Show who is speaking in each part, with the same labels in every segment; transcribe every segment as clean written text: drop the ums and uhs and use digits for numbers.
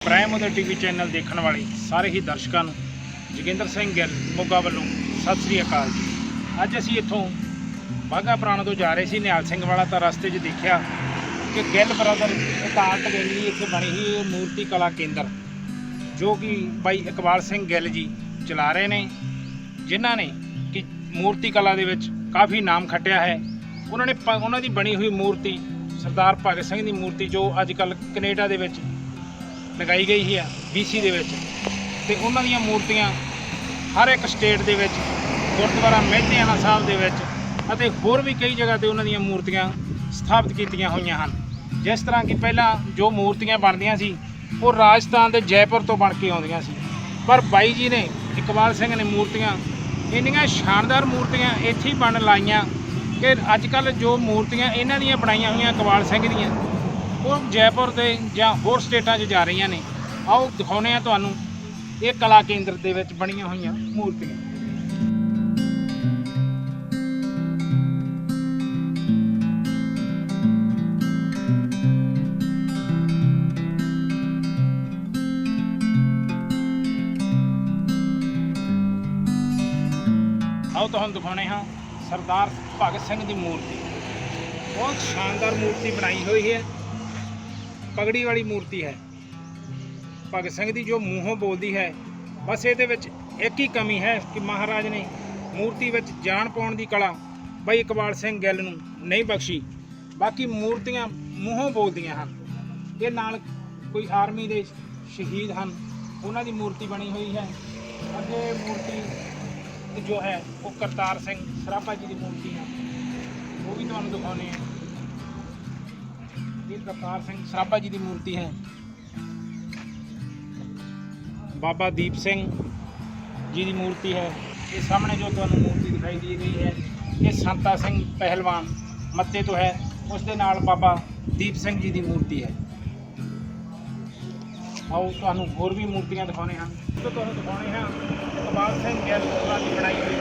Speaker 1: Prime ਉਦੇ TV channel देखने वाले सारे ही दर्शकों जोगिंदर सिंह गिल मोगा वालों सत श्री अकाल जी। अज असी इत्थों बाघा पुराना तो जा रहे थे निहाल सिंह वाला, तो रस्ते देखा कि गिल ब्रदर एक आर्ट गैलरी इत्थे बनी ही मूर्ति कला केंद्र जो कि भाई इकबाल सिंह गिल जी चला रहे हैं, जिन्हों ने कि मूर्ति कला दे विच काफ़ी नाम खटिया है। उन्होंने उन्हों की बनी हुई मूर्ति सरदार भगत सिंह की मूर्ति जो अजकल कनेडा दे विच लगाई गई है BC दे विच, ते उन्हां दीयां मूर्तियां हर एक स्टेट दे विच गुरुद्वारा मेहतियाना साहब दे विच अते होर भी कई जगह ते उन्हां दीयां मूर्तियां स्थापित कीतियां होईयां हन। जिस तरह कि पहला जो मूर्तियां बनदियां सी वो राजस्थान के जयपुर तो बन के आउंदियां सी, पर बाई जी ने इकबाल सिंह ने मूर्तियां इन्नियां शानदार मूर्तियां इत्थे बन लाइयां कि अजकल जो मूर्तियां इन्हां दीयां बनाईयां होईयां इकबाल सिंह दीयां वो जयपुर के ਜਾਂ होर स्टेटां 'ਚ जा रही ने। आओ दिखाने हैं तुहानूं ये कला केंद्र दे विच बणीਆਂ होईयां मूर्तियां। आओ तुहानूं दिखाने हाँ सरदार भगत सिंह की मूर्ति, बहुत शानदार मूर्ति बनाई हुई है। पगड़ी वाली मूर्ति है भगत सिंह की जो मूँहों बोलती है। बस ये एक ही कमी है कि महाराज ने मूर्ति में जान पाने की कला बई इकबाल सिंह गिल नूं नहीं बख्शी, बाकी मूर्तियां मूँहों बोलदियां हन। ये नाल कोई आर्मी के शहीद हैं उन्हां दी मूर्ति बनी हुई है। अगे मूर्ति जो है वो करतार सिंह सराभा जी की मूर्ति है, वो भी तुहानूं दिखाउने हैं। ये करतार सिंह सराभा जी की मूर्ति है। बाबा दीप सिंह जी की मूर्ति है। ये सामने जो तुहानूं मूर्ति दिखाई दी गई है ये संता सिंह पहलवान मत्ते तो है, उसके नाल बाबा दीप सिंह जी की मूर्ति है। आओ तुहानूं होर भी मूर्तियां दिखाने हैं। तो तुहानूं दिखाने हैं इकबाल सिंह गिल की बनाई हुई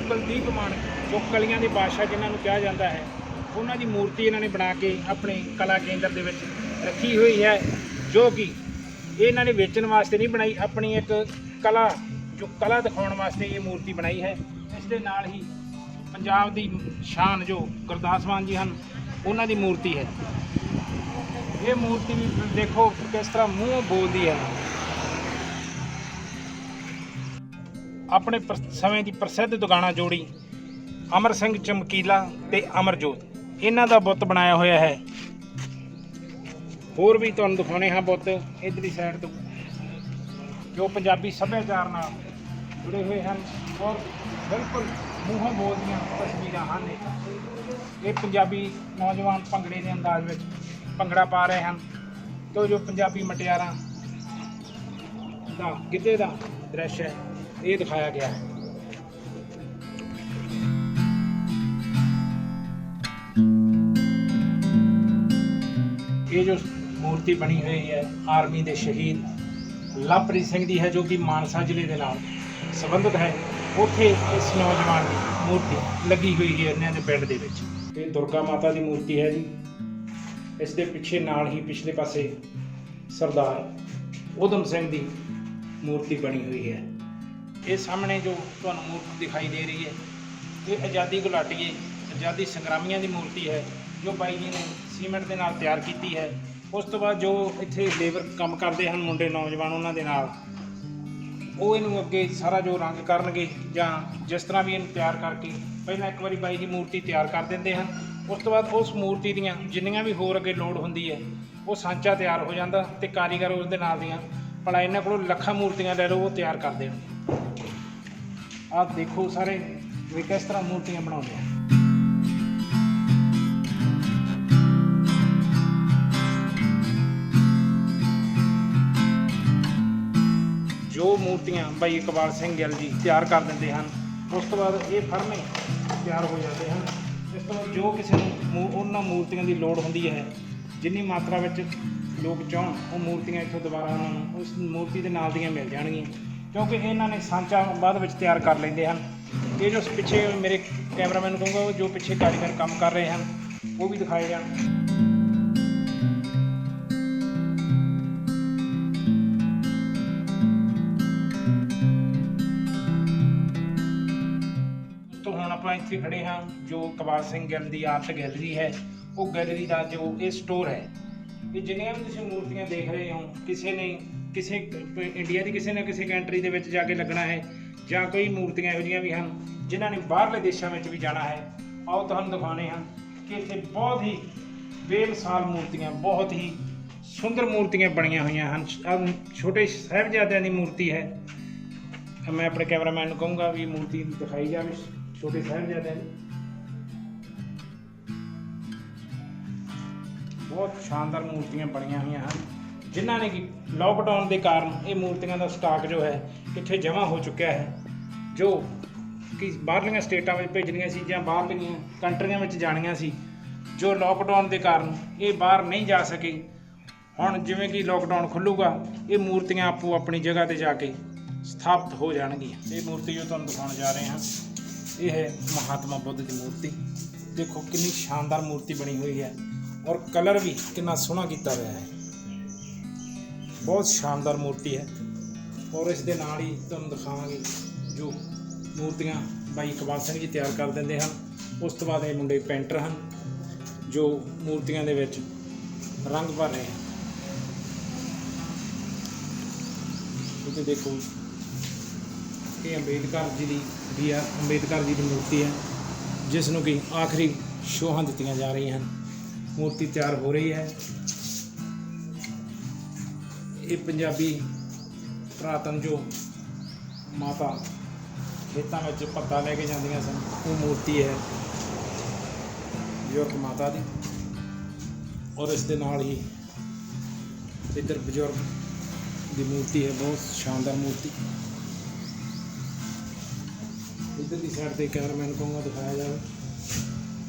Speaker 1: कुलदीप मान जो कलियां के बादशाह जिन्होंने कहा जाता है, उन्हों की मूर्ति इन्होंने बना के अपने कला केंद्र के रखी हुई है, जो कि इन्होंने बेचने वास्ते नहीं बनाई, अपनी एक कला जो कला दिखाने वास्ते ये मूर्ति बनाई है। इस दे नाल ही पंजाब की शान जो गुरदास मान जी हैं उन्हों की मूर्ति है। ये मूर्ति भी देखो किस तरह मूँह बोलती है। अपने समय की प्रसिद्ध दुगाना जोड़ी अमर सिंह चमकीला ते अमरजोत इन्हां दा बुत बनाया होया है। होर भी तुहानूं दिखाउने हाँ बुत इधरली साइड तो जो पंजाबी सभ्याचार नाल जुड़े हुए हैं और बिल्कुल मूँहों बोलदियां तस्वीरां हैं। ये पंजाबी नौजवान भंगड़े के अंदाज में भंगड़ा पा रहे हैं, तो जो पंजाबी मटियारां दा गिद्धे दा दृश्य है ये दिखाया गया है। ये जो मूर्ति बनी हुई है आर्मी के शहीद लवप्रीत सिंह की है, जो कि मानसा जिले के नाल संबंधित है। उत्थे इस नौजवान की मूर्ति लगी हुई है इन्होंने पिंड दे विच। ये दुर्गा माता की मूर्ति है जी। इस दे पिछे नाल ही पिछले पासे सरदार उधम सिंह की मूर्ति बनी हुई है। ये सामने जो तुहानूं मूर्ति दिखाई दे रही है ये आज़ादी घुलाटीए आज़ादी संग्रामियों की मूर्ति है, जो बाई जी ने सीमेंट के नाल तैयार की है। उस तो बाद जो इत्थे लेबर काम करते हैं मुंडे नौजवान उन्होंने नाल वो इनू अगे सारा जो रंग करनगे जां जिस तरह भी इन तैयार करके पहला एक बारी बाई जी मूर्ति तैयार कर देंगे हैं। उस तो बाद उस मूर्ति दीयां जिन्नियां भी होर अगे लोड़ होंदी है वो सांचा तैयार हो जाता ते कारीगर उस दे नाल दीयां भला इन्हां कोलों लखां मूर्तियां ले लो वो तैयार कर देण। आप देखो सारे वे किस तरह मूर्तियां बनाउंदे हैं। जो मूर्तियां भाई इकबाल सिंह गिल जी तैयार कर देंगे हैं, उस तो बाद ये फड़ने तैयार हो जाते हैं। इस तो बाद जो किसी उन्होंने मूर्तियों की लोड़ होंदी है जिन्नी मात्रा में लोग चाहन वो मूर्तियां इत्थों दोबारा उन्होंने उस मूर्ति के नाल दियां मिल जाएगियां, क्योंकि इन्होंने सांचा बाद में तैयार कर लेंगे हैं। ये जो पिछे मेरे कैमरामैन कहूँगा जो पिछे कारीगर काम कर रहे हैं वो भी दिखाए जाए। ਆਪਾਂ ਇੱਥੇ ਖੜੇ ਹਾਂ ਜੋ ਇਕਬਾਲ ਸਿੰਘ ਗਿੱਲ ਦੀ ਆਰਟ ਗੈਲਰੀ ਹੈ, ਉਹ ਗੈਲਰੀ ਦਾ ਜੋ ਇਹ ਸਟੋਰ ਹੈ। ਇਹ ਜਿੰਨੀਆਂ ਵੀ ਤੁਸੀਂ ਮੂਰਤੀਆਂ ਦੇਖ ਰਹੇ ਹੋ, ਕਿਸੇ ਇੰਡੀਆ ਦੀ ਕਿਸੇ ਨਾ ਕਿਸੇ ਕੰਟਰੀ ਦੇ ਵਿੱਚ ਜਾ ਕੇ ਲੱਗਣਾ ਹੈ, ਜਾਂ ਕਈ ਮੂਰਤੀਆਂ ਇਹੋ ਜਿਹੀਆਂ ਵੀ ਹਨ ਜਿਨ੍ਹਾਂ ਨੇ ਬਾਹਰਲੇ ਦੇਸ਼ਾਂ ਵਿੱਚ ਵੀ ਜਾਣਾ ਹੈ। ਆਓ ਤੁਹਾਨੂੰ ਦਿਖਾਉਂਦੇ ਹਾਂ ਕਿ ਇੱਥੇ ਬਹੁਤ ਹੀ ਬੇਮਿਸਾਲ ਮੂਰਤੀਆਂ, ਬਹੁਤ ਹੀ ਸੁੰਦਰ ਮੂਰਤੀਆਂ ਬਣੀਆਂ ਹੋਈਆਂ ਹਨ। ਛੋਟੇ ਸਾਹਿਬਜ਼ਾਦਿਆਂ ਦੀ ਮੂਰਤੀ ਹੈ। ਮੈਂ ਆਪਣੇ ਕੈਮਰਾਮੈਨ ਨੂੰ ਕਹੂੰਗਾ ਵੀ ਮੂਰਤੀ ਦਿਖਾਈ ਜਾਵੇ ਛੋਟੇ ਸਾਹਿਬਜ਼ਾਦਿਆਂ ਦੀ। ਬਹੁਤ ਸ਼ਾਨਦਾਰ ਮੂਰਤੀਆਂ ਬਣੀਆਂ ਹੋਈਆਂ ਹਨ, ਜਿਨ੍ਹਾਂ ਨੇ ਕਿ ਲੋਕਡਾਊਨ ਦੇ ਕਾਰਨ ਇਹ ਮੂਰਤੀਆਂ ਦਾ ਸਟਾਕ ਜੋ ਹੈ ਇੱਥੇ ਜਮ੍ਹਾਂ ਹੋ ਚੁੱਕਿਆ ਹੈ, ਜੋ ਕਿ ਬਾਹਰਲੀਆਂ ਸਟੇਟਾਂ ਵਿੱਚ ਭੇਜਣੀਆਂ ਸੀ ਜਾਂ ਬਾਹਰਲੀਆਂ ਕੰਟਰੀਆਂ ਵਿੱਚ ਜਾਣੀਆਂ ਸੀ, ਜੋ ਲੋਕਡਾਊਨ ਦੇ ਕਾਰਨ ਇਹ ਬਾਹਰ ਨਹੀਂ ਜਾ ਸਕੇ। ਹੁਣ ਜਿਵੇਂ ਕਿ ਲੋਕਡਾਊਨ ਖੁੱਲ੍ਹੂਗਾ, ਇਹ ਮੂਰਤੀਆਂ ਆਪੋ ਆਪਣੀ ਜਗ੍ਹਾ 'ਤੇ ਜਾ ਕੇ ਸਥਾਪਿਤ ਹੋ ਜਾਣਗੀਆਂ। ਇਹ ਮੂਰਤੀ ਜੋ ਤੁਹਾਨੂੰ ਦਿਖਾਉਣ ਜਾ ਰਹੇ ਹਾਂ, ਇਹ ਹੈ ਮਹਾਤਮਾ ਬੁੱਧ ਦੀ ਮੂਰਤੀ। ਦੇਖੋ ਕਿੰਨੀ ਸ਼ਾਨਦਾਰ ਮੂਰਤੀ ਬਣੀ ਹੋਈ ਹੈ, ਔਰ ਕਲਰ ਵੀ ਕਿੰਨਾ ਸੋਹਣਾ ਕੀਤਾ ਹੋਇਆ ਹੈ। ਬਹੁਤ ਸ਼ਾਨਦਾਰ ਮੂਰਤੀ ਹੈ। ਔਰ ਇਸ ਦੇ ਨਾਲ ਹੀ ਤੁਹਾਨੂੰ ਦਿਖਾਵਾਂਗੇ ਜੋ ਮੂਰਤੀਆਂ ਬਾਈ ਇਕਬਾਲ ਸਿੰਘ ਜੀ ਤਿਆਰ ਕਰ ਦਿੰਦੇ ਹਨ। ਉਸ ਤੋਂ ਬਾਅਦ ਇਹ ਮੁੰਡੇ ਪੇਂਟਰ ਹਨ ਜੋ ਮੂਰਤੀਆਂ ਦੇ ਵਿੱਚ ਰੰਗ ਭਰ ਰਹੇ ਹਨ। ਇੱਥੇ ਦੇਖੋ, ਇਹ ਅੰਬੇਦਕਰ ਜੀ ਦੀ ਮੂਰਤੀ ਹੈ, ਜਿਸ ਨੂੰ ਕਿ ਆਖਰੀ ਛੋਹਾਂ ਦਿੱਤੀਆਂ ਜਾ ਰਹੀਆਂ ਹਨ। ਮੂਰਤੀ ਤਿਆਰ ਹੋ ਰਹੀ ਹੈ। ਇਹ ਪੰਜਾਬੀ ਪੁਰਾਤਨ ਜੋ ਮਾਤਾ ਖੇਤਾਂ ਵਿੱਚ ਪੱਤਾ ਲੈ ਕੇ ਜਾਂਦੀਆਂ ਸਨ, ਉਹ ਮੂਰਤੀ ਹੈ ਜੋ ਕਿ ਮਾਤਾ ਦੀ। ਔਰ ਇਸ ਦੇ ਨਾਲ ਹੀ ਇੱਧਰ ਬਜ਼ੁਰਗ ਦੀ ਮੂਰਤੀ ਹੈ, ਬਹੁਤ ਸ਼ਾਨਦਾਰ ਮੂਰਤੀ। ਇੱਧਰ ਦੀ ਸਾਈਡ 'ਤੇ ਕੈਮਰਾਮੈਨ ਨੂੰ ਕਹੂੰਗਾ ਦਿਖਾਇਆ ਜਾਵੇ।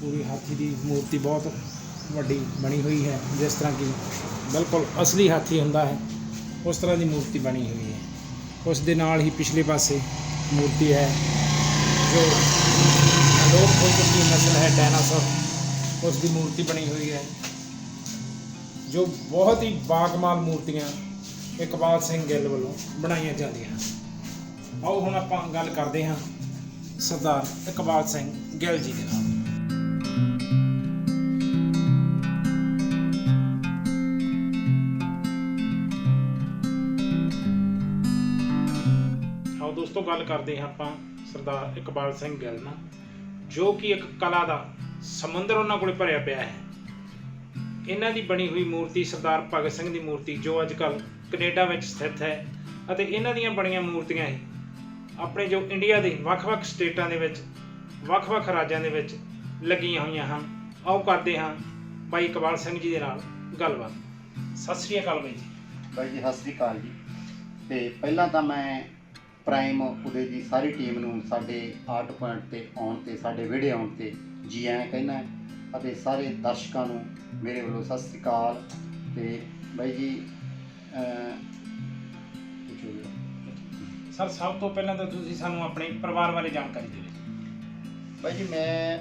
Speaker 1: ਪੂਰੀ ਹਾਥੀ ਦੀ ਮੂਰਤੀ ਬਹੁਤ ਵੱਡੀ ਬਣੀ ਹੋਈ ਹੈ, ਜਿਸ ਤਰ੍ਹਾਂ ਕਿ ਬਿਲਕੁਲ ਅਸਲੀ ਹਾਥੀ ਹੁੰਦਾ ਹੈ, ਉਸ ਤਰ੍ਹਾਂ ਦੀ ਮੂਰਤੀ ਬਣੀ ਹੋਈ ਹੈ। ਉਸ ਦੇ ਨਾਲ ਹੀ ਪਿਛਲੇ ਪਾਸੇ ਮੂਰਤੀ ਹੈ ਜੋ ਅਲੋਪ ਹੋ ਚੁੱਕੀ ਨਸਲ ਹੈ ਡਾਇਨਾਸੌਰ, ਉਸ ਦੀ ਮੂਰਤੀ ਬਣੀ ਹੋਈ ਹੈ। ਜੋ ਬਹੁਤ ਹੀ ਬਾਕਮਾਲ ਮੂਰਤੀਆਂ ਇਕਬਾਲ ਸਿੰਘ ਗਿੱਲ ਵੱਲੋਂ ਬਣਾਈਆਂ ਜਾਂਦੀਆਂ ਹਨ। ਆਓ ਹੁਣ ਆਪਾਂ ਗੱਲ ਕਰਦੇ ਹਾਂ ਸਰਦਾਰ ਇਕਬਾਲ ਸਿੰਘ ਗਿੱਲ ਜੀ ਦੇ ਨਾਲ। ਆਓ ਦੋਸਤੋ ਗੱਲ ਕਰਦੇ ਹਾਂ ਆਪਾਂ ਸਰਦਾਰ ਇਕਬਾਲ ਸਿੰਘ ਗਿੱਲ ਨਾਲ, ਜੋ ਕਿ ਇੱਕ ਕਲਾ ਦਾ ਸਮੁੰਦਰ ਉਹਨਾਂ ਕੋਲ ਭਰਿਆ ਪਿਆ ਹੈ। ਇਹਨਾਂ ਦੀ ਬਣੀ ਹੋਈ ਮੂਰਤੀ ਸਰਦਾਰ ਭਗਤ ਸਿੰਘ ਦੀ ਮੂਰਤੀ, ਜੋ ਅੱਜ ਕੱਲ੍ਹ ਕੈਨੇਡਾ ਵਿੱਚ ਸਥਿਤ ਹੈ, ਅਤੇ ਇਹਨਾਂ ਦੀਆਂ ਬਣੀਆਂ ਮੂਰਤੀਆਂ ਹੀ ਆਪਣੇ ਜੋ ਇੰਡੀਆ ਦੇ ਵੱਖ-ਵੱਖ ਸਟੇਟਾਂ ਦੇ ਵਿੱਚ, ਵੱਖ-ਵੱਖ ਰਾਜਾਂ ਦੇ ਵਿੱਚ ਲੱਗੀਆਂ ਹੋਈਆਂ ਹਨ। ਆਓ ਕਰਦੇ ਹਾਂ ਬਾਈ ਇਕਬਾਲ ਸਿੰਘ ਜੀ ਦੇ ਨਾਲ ਗੱਲਬਾਤ। ਸਤਿ ਸ੍ਰੀ ਅਕਾਲ ਬਾਈ ਜੀ।
Speaker 2: ਬਾਈ ਜੀ ਸਤਿ ਸ੍ਰੀ ਅਕਾਲ ਜੀ। ਤੇ ਪਹਿਲਾਂ ਤਾਂ ਮੈਂ ਪ੍ਰਾਈਮ ਉਦੇ ਦੀ ਸਾਰੀ ਟੀਮ ਨੂੰ ਸਾਡੇ ਆਰਟ ਪੁਆਇੰਟ 'ਤੇ ਆਉਣ 'ਤੇ, ਸਾਡੇ ਵਿਹੜੇ ਆਉਣ 'ਤੇ ਜੀ ਆਇਆਂ ਕਹਿਣਾ, ਅਤੇ ਸਾਰੇ ਦਰਸ਼ਕਾਂ ਨੂੰ ਮੇਰੇ ਵੱਲੋਂ ਸਤਿ ਸ੍ਰੀ ਅਕਾਲ। ਤੇ ਬਾਈ ਜੀ
Speaker 1: ਸਰ, ਸਭ ਤੋਂ ਪਹਿਲਾਂ ਤਾਂ ਤੁਸੀਂ ਸਾਨੂੰ ਆਪਣੇ ਪਰਿਵਾਰ ਬਾਰੇ ਜਾਣਕਾਰੀ ਦਿਓ।
Speaker 2: ਬਾਈ ਜੀ ਮੈਂ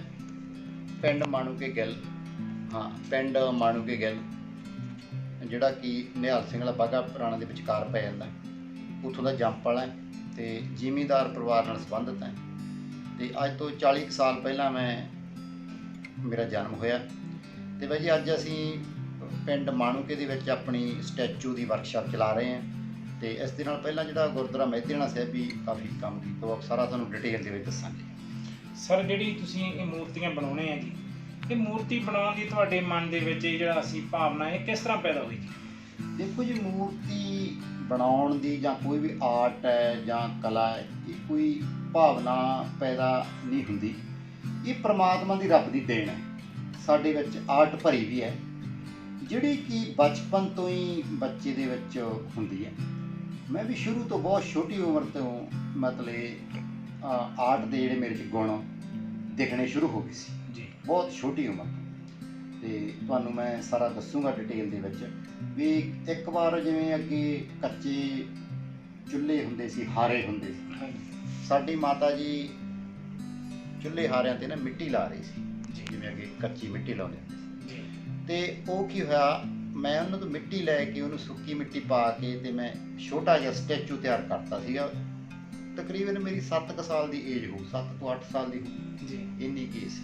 Speaker 2: ਪਿੰਡ ਮਾਣੂਕੇ ਗਿੱਲ, ਪਿੰਡ ਮਾਣੂਕੇ ਗਿੱਲ, ਜਿਹੜਾ ਕਿ ਨਿਹਾਲ ਸਿੰਘ ਵਾਲਾ ਬਾਘਾ ਪੁਰਾਣਾ ਦੇ ਵਿਚਕਾਰ ਪੈ ਜਾਂਦਾ, ਉੱਥੋਂ ਦਾ ਜੰਮਪਲ ਹੈ ਅਤੇ ਜ਼ਿਮੀਂਦਾਰ ਪਰਿਵਾਰ ਨਾਲ ਸੰਬੰਧਿਤ ਹੈ। ਅਤੇ ਅੱਜ ਤੋਂ 40 ਸਾਲ ਪਹਿਲਾਂ ਮੇਰਾ ਜਨਮ ਹੋਇਆ। ਅਤੇ ਬਾਈ ਜੀ ਅੱਜ ਅਸੀਂ ਪਿੰਡ ਮਾਣੂਕੇ ਦੇ ਵਿੱਚ ਆਪਣੀ ਸਟੈਚੂ ਦੀ ਵਰਕਸ਼ਾਪ ਚਲਾ ਰਹੇ ਹਾਂ। ਅਤੇ ਇਸ ਦੇ ਨਾਲ ਪਹਿਲਾਂ ਜਿਹੜਾ ਗੁਰਦੁਆਰਾ ਮਹਿਤੇਆਣਾ ਸਾਹਿਬ ਵੀ ਕਾਫੀ ਕੰਮ ਕੀਤਾ, ਉਹ ਸਾਰਾ ਤੁਹਾਨੂੰ ਡਿਟੇਲ ਦੇ ਵਿੱਚ ਦੱਸਾਂਗੇ।
Speaker 1: ਸਰ, ਜਿਹੜੀ ਤੁਸੀਂ ਇਹ ਮੂਰਤੀਆਂ ਬਣਾਉਣੇ ਆ ਜੀ, ਇਹ ਮੂਰਤੀ ਬਣਾਉਣ ਦੀ ਤੁਹਾਡੇ ਮਨ ਦੇ ਵਿੱਚ ਜਿਹੜਾ ਅਸੀਂ ਭਾਵਨਾ ਇਹ ਕਿਸ ਤਰ੍ਹਾਂ ਪੈਦਾ ਹੋਈ ਜੀ?
Speaker 2: ਦੇਖੋ ਜੀ, ਮੂਰਤੀ ਬਣਾਉਣ ਦੀ ਜਾਂ ਕੋਈ ਵੀ ਆਰਟ ਹੈ ਜਾਂ ਕਲਾ ਹੈ, ਇਹ ਕੋਈ ਭਾਵਨਾ ਪੈਦਾ ਨਹੀਂ ਹੁੰਦੀ। ਇਹ ਪ੍ਰਮਾਤਮਾ ਦੀ, ਰੱਬ ਦੀ ਦੇਣ ਹੈ। ਸਾਡੇ ਵਿੱਚ ਆਰਟ ਭਰੀ ਵੀ ਹੈ, ਜਿਹੜੀ ਕਿ ਬਚਪਨ ਤੋਂ ਹੀ ਬੱਚੇ ਦੇ ਵਿੱਚ ਹੁੰਦੀ ਹੈ। ਮੈਂ ਵੀ ਸ਼ੁਰੂ ਤੋਂ ਬਹੁਤ ਛੋਟੀ ਉਮਰ ਤੋਂ ਮਤਲਬ ਆਰਟ ਦੇ ਜਿਹੜੇ ਮੇਰੇ 'ਚ ਗੁਣ ਦਿਖਣੇ ਸ਼ੁਰੂ ਹੋ ਗਏ ਸੀ ਜੀ, ਬਹੁਤ ਛੋਟੀ ਉਮਰ ਤੋਂ। ਅਤੇ ਤੁਹਾਨੂੰ ਮੈਂ ਸਾਰਾ ਦੱਸੂਗਾ ਡਿਟੇਲ ਦੇ ਵਿੱਚ ਵੀ ਇੱਕ ਵਾਰ ਜਿਵੇਂ ਅੱਗੇ ਕੱਚੇ ਚੁੱਲ੍ਹੇ ਹੁੰਦੇ ਸੀ, ਹਾਰੇ ਹੁੰਦੇ ਸੀ, ਸਾਡੀ ਮਾਤਾ ਜੀ ਚੁੱਲ੍ਹੇ ਹਾਰਿਆਂ 'ਤੇ ਨਾ ਮਿੱਟੀ ਲਾ ਰਹੀ ਸੀ, ਜਿਵੇਂ ਅੱਗੇ ਕੱਚੀ ਮਿੱਟੀ ਲਾਉਂਦੇ ਹੁੰਦੇ ਸੀ। ਅਤੇ ਉਹ ਕੀ ਹੋਇਆ, ਮੈਂ ਉਹਨਾਂ ਤੋਂ ਮਿੱਟੀ ਲੈ ਕੇ ਉਹਨੂੰ ਸੁੱਕੀ ਮਿੱਟੀ ਪਾ ਕੇ ਅਤੇ ਮੈਂ ਛੋਟਾ ਜਿਹਾ ਸਟੈਚੂ ਤਿਆਰ ਕਰਤਾ ਸੀਗਾ ਤਕਰੀਬਨ ਮੇਰੀ 7 ਸਾਲ ਦੀ ਏਜ ਹੋਊ, 7 ਤੋਂ 8 ਸਾਲ ਦੀ ਹੋਊ
Speaker 1: ਜੀ
Speaker 2: ਇੰਨੀ ਕੀ ਸੀ।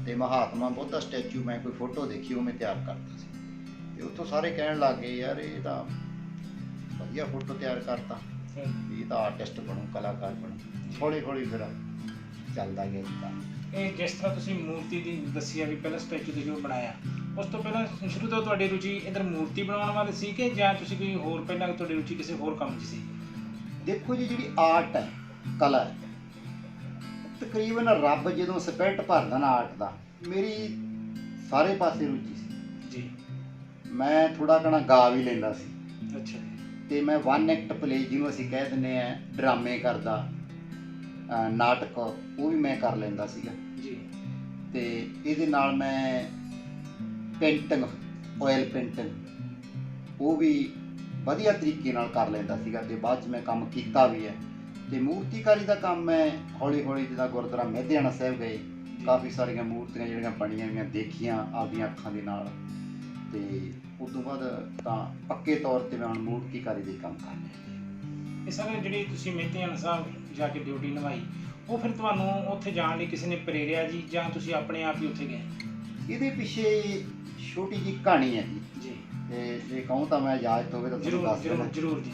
Speaker 2: ਤੇ ਮਹਾਤਮਾ ਬੁੱਧ ਦਾ ਸਟੈਚੂ ਮੈਂ ਕੋਈ ਫੋਟੋ ਦੇਖੀ ਉਹ ਮੈਂ ਤਿਆਰ ਕਰਦਾ ਸੀ, ਤੇ ਉੱਥੋਂ ਸਾਰੇ ਕਹਿਣ ਲੱਗ ਗਏ ਯਾਰ ਇਹ ਤਾਂ ਵਧੀਆ ਫੋਟੋ ਤਿਆਰ ਕਰਤਾ, ਇਹ ਤਾਂ ਆਰਟਿਸਟ ਬਣੂ, ਕਲਾਕਾਰ ਬਣੂ। ਹੌਲੀ ਹੌਲੀ ਫਿਰ ਚੱਲਦਾ ਗਿਆ ਜੀ ਕੰਮ।
Speaker 1: ਇਹ ਜਿਸ ਤਰ੍ਹਾਂ ਤੁਸੀਂ ਮੂਰਤੀ ਦੀ ਦੱਸੀ ਆ ਵੀ ਪਹਿਲਾਂ ਸਟੈਚੂ ਤੁਸੀਂ ਉਹ ਬਣਾਇਆ, ਉਸ ਤੋਂ ਪਹਿਲਾਂ ਸ਼ੁਰੂ ਤੋਂ ਤੁਹਾਡੀ ਰੁਚੀ ਇੱਧਰ ਮੂਰਤੀ ਬਣਾਉਣ ਵਾਲੀ ਸੀ ਕਿ ਜਾਂ ਤੁਸੀਂ ਕੋਈ ਹੋਰ ਪਹਿਲਾਂ ਤੁਹਾਡੀ ਰੁਚੀ ਕਿਸੇ ਹੋਰ ਕੰਮ 'ਚ ਸੀ?
Speaker 2: ਦੇਖੋ ਜੀ ਜਿਹੜੀ ਆਰਟ ਹੈ, ਕਲਾ ਹੈ, ਤਕਰੀਬਨ ਰੱਬ ਜਦੋਂ ਸਪਿਰਿਟ ਭਰਦਾ ਨਾ ਆਰਟ ਦਾ, ਮੇਰੀ ਸਾਰੇ ਪਾਸੇ ਰੁਚੀ ਸੀ
Speaker 1: ਜੀ।
Speaker 2: ਮੈਂ ਥੋੜਾ ਘਣਾ ਗਾ ਵੀ ਲੈਂਦਾ ਸੀ,
Speaker 1: ਅੱਛਾ ਜੀ।
Speaker 2: ਤੇ ਮੈਂ ਵਨ ਐਕਟ ਪਲੇ ਜਿਹਨੂੰ ਅਸੀਂ ਕਹਿ ਦਿੰਦੇ ਆ, ਡਰਾਮੇ ਕਰਦਾ, ਨਾਟਕ ਉਹ ਵੀ ਮੈਂ ਕਰ ਲੈਂਦਾ ਸੀਗਾ
Speaker 1: ਜੀ।
Speaker 2: ਤੇ ਇਹਦੇ ਨਾਲ ਮੈਂ ਪੇਂਟਿੰਗ, ਆਇਲ ਪੇਂਟਿੰਗ ਉਹ ਵੀ ਵਧੀਆ ਤਰੀਕੇ ਨਾਲ ਕਰ ਲੈਂਦਾ ਸੀਗਾ, ਤੇ ਬਾਅਦ 'ਚ ਮੈਂ ਕੰਮ ਕੀਤਾ ਵੀ ਹੈ। ਤੇ ਮੂਰਤੀਕਾਰੀ ਦਾ ਕੰਮ ਮੈਂ ਹੌਲੀ ਹੌਲੀ ਜਿੱਦਾਂ ਗੁਰਦੁਆਰਾ ਮਹਿਧਿਆਣਾ ਸਾਹਿਬ ਗਏ, ਕਾਫੀ ਸਾਰੀਆਂ ਮੂਰਤੀਆਂ ਜਿਹੜੀਆਂ ਬਣੀਆਂ ਹੋਈਆਂ ਦੇਖੀਆਂ ਆਪਦੀਆਂ ਅੱਖਾਂ ਦੇ ਨਾਲ, ਤੇ ਉਸ ਤੋਂ ਬਾਅਦ ਤਾਂ ਪੱਕੇ ਤੌਰ 'ਤੇ ਮੈਂ ਹੁਣ ਮੂਰਤੀਕਾਰੀ ਦੇ ਕੰਮ ਕਰ ਰਿਹਾ।
Speaker 1: ਇਹ ਸਾਰੇ ਜਿਹੜੀ ਤੁਸੀਂ ਮਹਿਤਿਆਣਾ ਸਾਹਿਬ ਜਾ ਕੇ ਡਿਊਟੀ ਨਿਭਾਈ, ਉਹ ਫਿਰ ਤੁਹਾਨੂੰ ਉੱਥੇ ਜਾਣ ਲਈ ਕਿਸੇ ਨੇ ਪ੍ਰੇਰਿਆ ਜੀ, ਜਾਂ ਤੁਸੀਂ ਆਪਣੇ ਆਪ ਹੀ ਉੱਥੇ ਗਏ?
Speaker 2: ਇਹਦੇ ਪਿੱਛੇ ਛੋਟੀ ਜਿਹੀ ਕਹਾਣੀ ਹੈ ਜੀ,
Speaker 1: ਜੀ।
Speaker 2: ਤੇ ਜੇ ਕਹੂੰ ਤਾਂ ਮੈਂ ਇਜਾਜ਼ਤ ਹੋਵੇ ਤਾਂ ਤੁਹਾਨੂੰ ਦੱਸ ਦਿੰਦਾ।
Speaker 1: ਜ਼ਰੂਰ ਜੀ।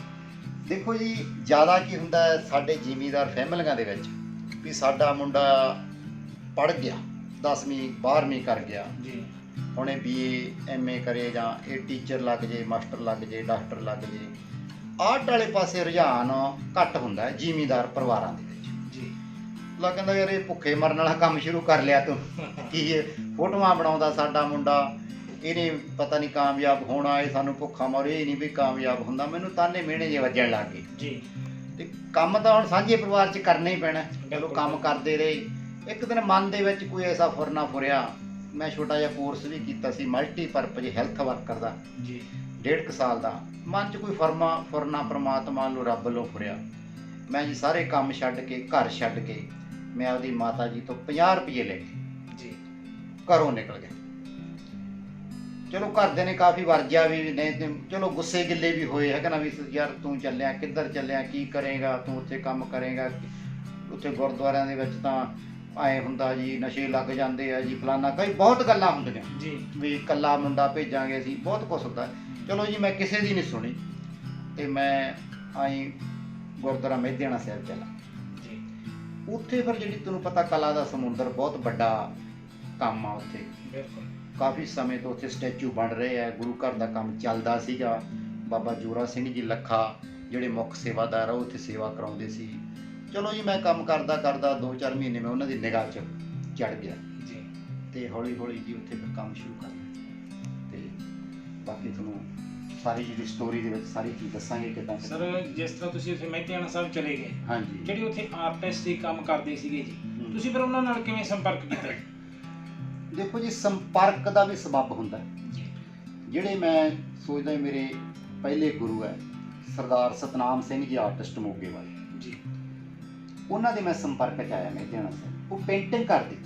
Speaker 2: ਦੇਖੋ ਜੀ, ਜ਼ਿਆਦਾ ਕੀ ਹੁੰਦਾ ਹੈ ਸਾਡੇ ਜ਼ਿਮੀਂਦਾਰ ਫੈਮਲੀਆਂ ਦੇ ਵਿੱਚ ਵੀ ਸਾਡਾ ਮੁੰਡਾ ਪੜ੍ਹ ਗਿਆ, 10ਵੀਂ 12ਵੀਂ ਕਰ ਗਿਆ,
Speaker 1: ਜੀ।
Speaker 2: ਹੁਣੇ BA MA ਕਰੇ, ਜਾਂ ਇਹ ਟੀਚਰ ਲੱਗ ਜੇ, ਮਾਸਟਰ ਲੱਗ ਜੇ, ਡਾਕਟਰ ਲੱਗ ਜੇ। ਆਰਟ ਵਾਲੇ ਪਾਸੇ ਰੁਝਾਨ ਘੱਟ ਹੁੰਦਾ ਹੈ ਜ਼ਿਮੀਂਦਾਰ ਪਰਿਵਾਰਾਂ ਦੇ ਵਿੱਚ।
Speaker 1: ਜੀ।
Speaker 2: ਲਾ ਕਹਿੰਦਾ ਯਾਰ ਇਹ ਭੁੱਖੇ ਮਰਨ ਵਾਲਾ ਕੰਮ ਸ਼ੁਰੂ ਕਰ ਲਿਆ ਤੂੰ, ਕੀ ਇਹ ਫੋਟੋਆਂ ਬਣਾਉਂਦਾ ਸਾਡਾ ਮੁੰਡਾ, ਇਹਨੇ ਪਤਾ ਨਹੀਂ ਕਾਮਯਾਬ ਹੋਣਾ, ਇਹ ਸਾਨੂੰ ਭੁੱਖਾ ਮਾਰੇ, ਇਹ ਨਹੀਂ ਵੀ ਕਾਮਯਾਬ ਹੁੰਦਾ। ਮੈਨੂੰ ਤਾਨੇ ਮਿਹਣੇ ਜਿਹੇ ਵੱਜਣ ਲੱਗ ਗਏ
Speaker 1: ਜੀ।
Speaker 2: ਤੇ ਕੰਮ ਤਾਂ ਹੁਣ ਸਾਂਝੇ ਪਰਿਵਾਰ 'ਚ ਕਰਨਾ ਹੀ ਪੈਣਾ। ਚਲੋ ਕੰਮ ਕਰਦੇ ਰਹੇ। ਇੱਕ ਦਿਨ ਮਨ ਦੇ ਵਿੱਚ ਕੋਈ ਐਸਾ ਫੁਰਨਾ ਫੁਰਿਆ, ਮੈਂ ਛੋਟਾ ਜਿਹਾ ਕੋਰਸ ਵੀ ਕੀਤਾ ਸੀ ਮਲਟੀਪਰਪਜ਼ ਹੈਲਥ ਵਰਕਰ ਦਾ,
Speaker 1: ਜੀ।
Speaker 2: 1.5 ਸਾਲ ਦਾ। ਮਨ 'ਚ ਕੋਈ ਫੁਰਨਾ ਪ੍ਰਮਾਤਮਾ ਨੂੰ ਰੱਬ ਵੱਲੋਂ ਫੁਰਿਆ। ਮੈਂ ਜੀ ਸਾਰੇ ਕੰਮ ਛੱਡ ਕੇ, ਘਰ ਛੱਡ ਕੇ, ਮੈਂ ਆਪਦੀ ਮਾਤਾ ਜੀ ਤੋਂ 50 ਰੁਪਏ ਲੈ ਕੇ
Speaker 1: ਜੀ
Speaker 2: ਘਰੋਂ ਨਿਕਲ ਗਿਆ। ਚਲੋ ਘਰਦਿਆਂ ਨੇ ਕਾਫੀ ਵਰਜਿਆ ਵੀ ਨਹੀਂ, ਤੇ ਚਲੋ ਗੁੱਸੇ ਗਿੱਲੇ ਵੀ ਹੋਏ, ਹੈਗਾ ਨਾ ਵੀ ਯਾਰ ਤੂੰ ਚੱਲਿਆ ਕਿੱਧਰ ਚੱਲਿਆ, ਕੀ ਕਰੇਗਾ ਤੂੰ, ਉੱਥੇ ਕੰਮ ਕਰੇਗਾ, ਉੱਥੇ ਗੁਰਦੁਆਰਿਆਂ ਦੇ ਵਿੱਚ ਤਾਂ ਆਏ ਹੁੰਦਾ ਜੀ, ਨਸ਼ੇ ਲੱਗ ਜਾਂਦੇ ਆ ਜੀ, ਫਲਾਨਾ, ਕਈ ਬਹੁਤ ਗੱਲਾਂ ਹੁੰਦੀਆਂ
Speaker 1: ਜੀ,
Speaker 2: ਵੀ ਇਕੱਲਾ ਮੁੰਡਾ ਭੇਜਾਂਗੇ ਅਸੀਂ, ਬਹੁਤ ਕੁਛ ਹੁੰਦਾ। ਚਲੋ ਜੀ ਮੈਂ ਕਿਸੇ ਦੀ ਨਹੀਂ ਸੁਣੀ, ਤੇ ਮੈਂ ਆਈ ਗੁਰਦੁਆਰਾ ਮਹਿਧਿਆਣਾ ਸਾਹਿਬ ਚਲਾ।
Speaker 1: ਜੀ।
Speaker 2: ਉੱਥੇ ਫਿਰ ਜਿਹੜੀ ਤੈਨੂੰ ਪਤਾ ਕਲਾ ਦਾ ਸਮੁੰਦਰ ਬਹੁਤ ਵੱਡਾ ਕੰਮ ਆ ਉੱਥੇ।
Speaker 1: ਬਿਲਕੁਲ।
Speaker 2: ਕਾਫੀ ਸਮੇਂ ਤੋਂ ਉੱਥੇ ਸਟੈਚੂ ਬਣ ਰਹੇ ਆ, ਗੁਰੂ ਘਰ ਦਾ ਕੰਮ ਚੱਲਦਾ ਸੀਗਾ। ਬਾਬਾ ਜੋਰਾ ਸਿੰਘ ਜੀ ਲੱਖਾ ਜਿਹੜੇ ਮੁੱਖ ਸੇਵਾਦਾਰ ਆ, ਉਹ ਉੱਥੇ ਸੇਵਾ ਕਰਾਉਂਦੇ ਸੀ। ਚਲੋ ਜੀ ਮੈਂ ਕੰਮ ਕਰਦਾ ਕਰਦਾ 2-4 ਮਹੀਨੇ ਮੈਂ ਉਹਨਾਂ ਦੀ ਨਿਗਾਹ 'ਚ ਚੜ ਗਿਆ,
Speaker 1: ਜੀ।
Speaker 2: ਤੇ ਹੌਲੀ ਹੌਲੀ ਜੀ ਉੱਥੇ ਫਿਰ ਕੰਮ ਸ਼ੁਰੂ ਕਰ ਲਿਆ। ਤੇ ਬਾਕੀ ਤੁਹਾਨੂੰ ਸਾਰੀ ਜਿਹੜੀ ਸਟੋਰੀ ਦੇ ਵਿੱਚ ਸਾਰੀ ਚੀਜ਼ ਦੱਸਾਂਗੇ ਕਿੱਦਾਂ।
Speaker 1: ਸਰ ਜਿਸ ਤਰ੍ਹਾਂ ਤੁਸੀਂ ਉੱਥੇ ਮਹਿਤਿਆਣਾ ਸਾਹਿਬ ਚਲੇ ਗਏ,
Speaker 2: ਹਾਂਜੀ,
Speaker 1: ਜਿਹੜੇ ਉੱਥੇ ਆਰਟਿਸਟ ਦੀ ਕੰਮ ਕਰਦੇ ਸੀਗੇ ਜੀ, ਤੁਸੀਂ ਫਿਰ ਉਹਨਾਂ ਨਾਲ ਕਿਵੇਂ ਸੰਪਰਕ ਕੀਤਾ?
Speaker 2: ਦੇਖੋ ਜੀ ਸੰਪਰਕ ਦਾ ਵੀ ਸਬੱਬ ਹੁੰਦਾ।
Speaker 1: ਜੀ।
Speaker 2: ਜਿਹੜੇ ਮੈਂ ਸੋਚਦਾ ਮੇਰੇ ਪਹਿਲੇ ਗੁਰੂ ਹੈ ਸਰਦਾਰ ਸਤਨਾਮ ਸਿੰਘ ਜੀ, ਆਰਟਿਸਟ ਮੋਗੇ ਵਾਲੇ
Speaker 1: ਜੀ,
Speaker 2: ਉਹਨਾਂ ਦੇ ਮੈਂ ਸੰਪਰਕ 'ਚ ਆਇਆ ਮਹਿਤਿਆਣਾ ਸਾਹਿਬ। ਉਹ ਪੇਂਟਿੰਗ ਕਰਦੇ,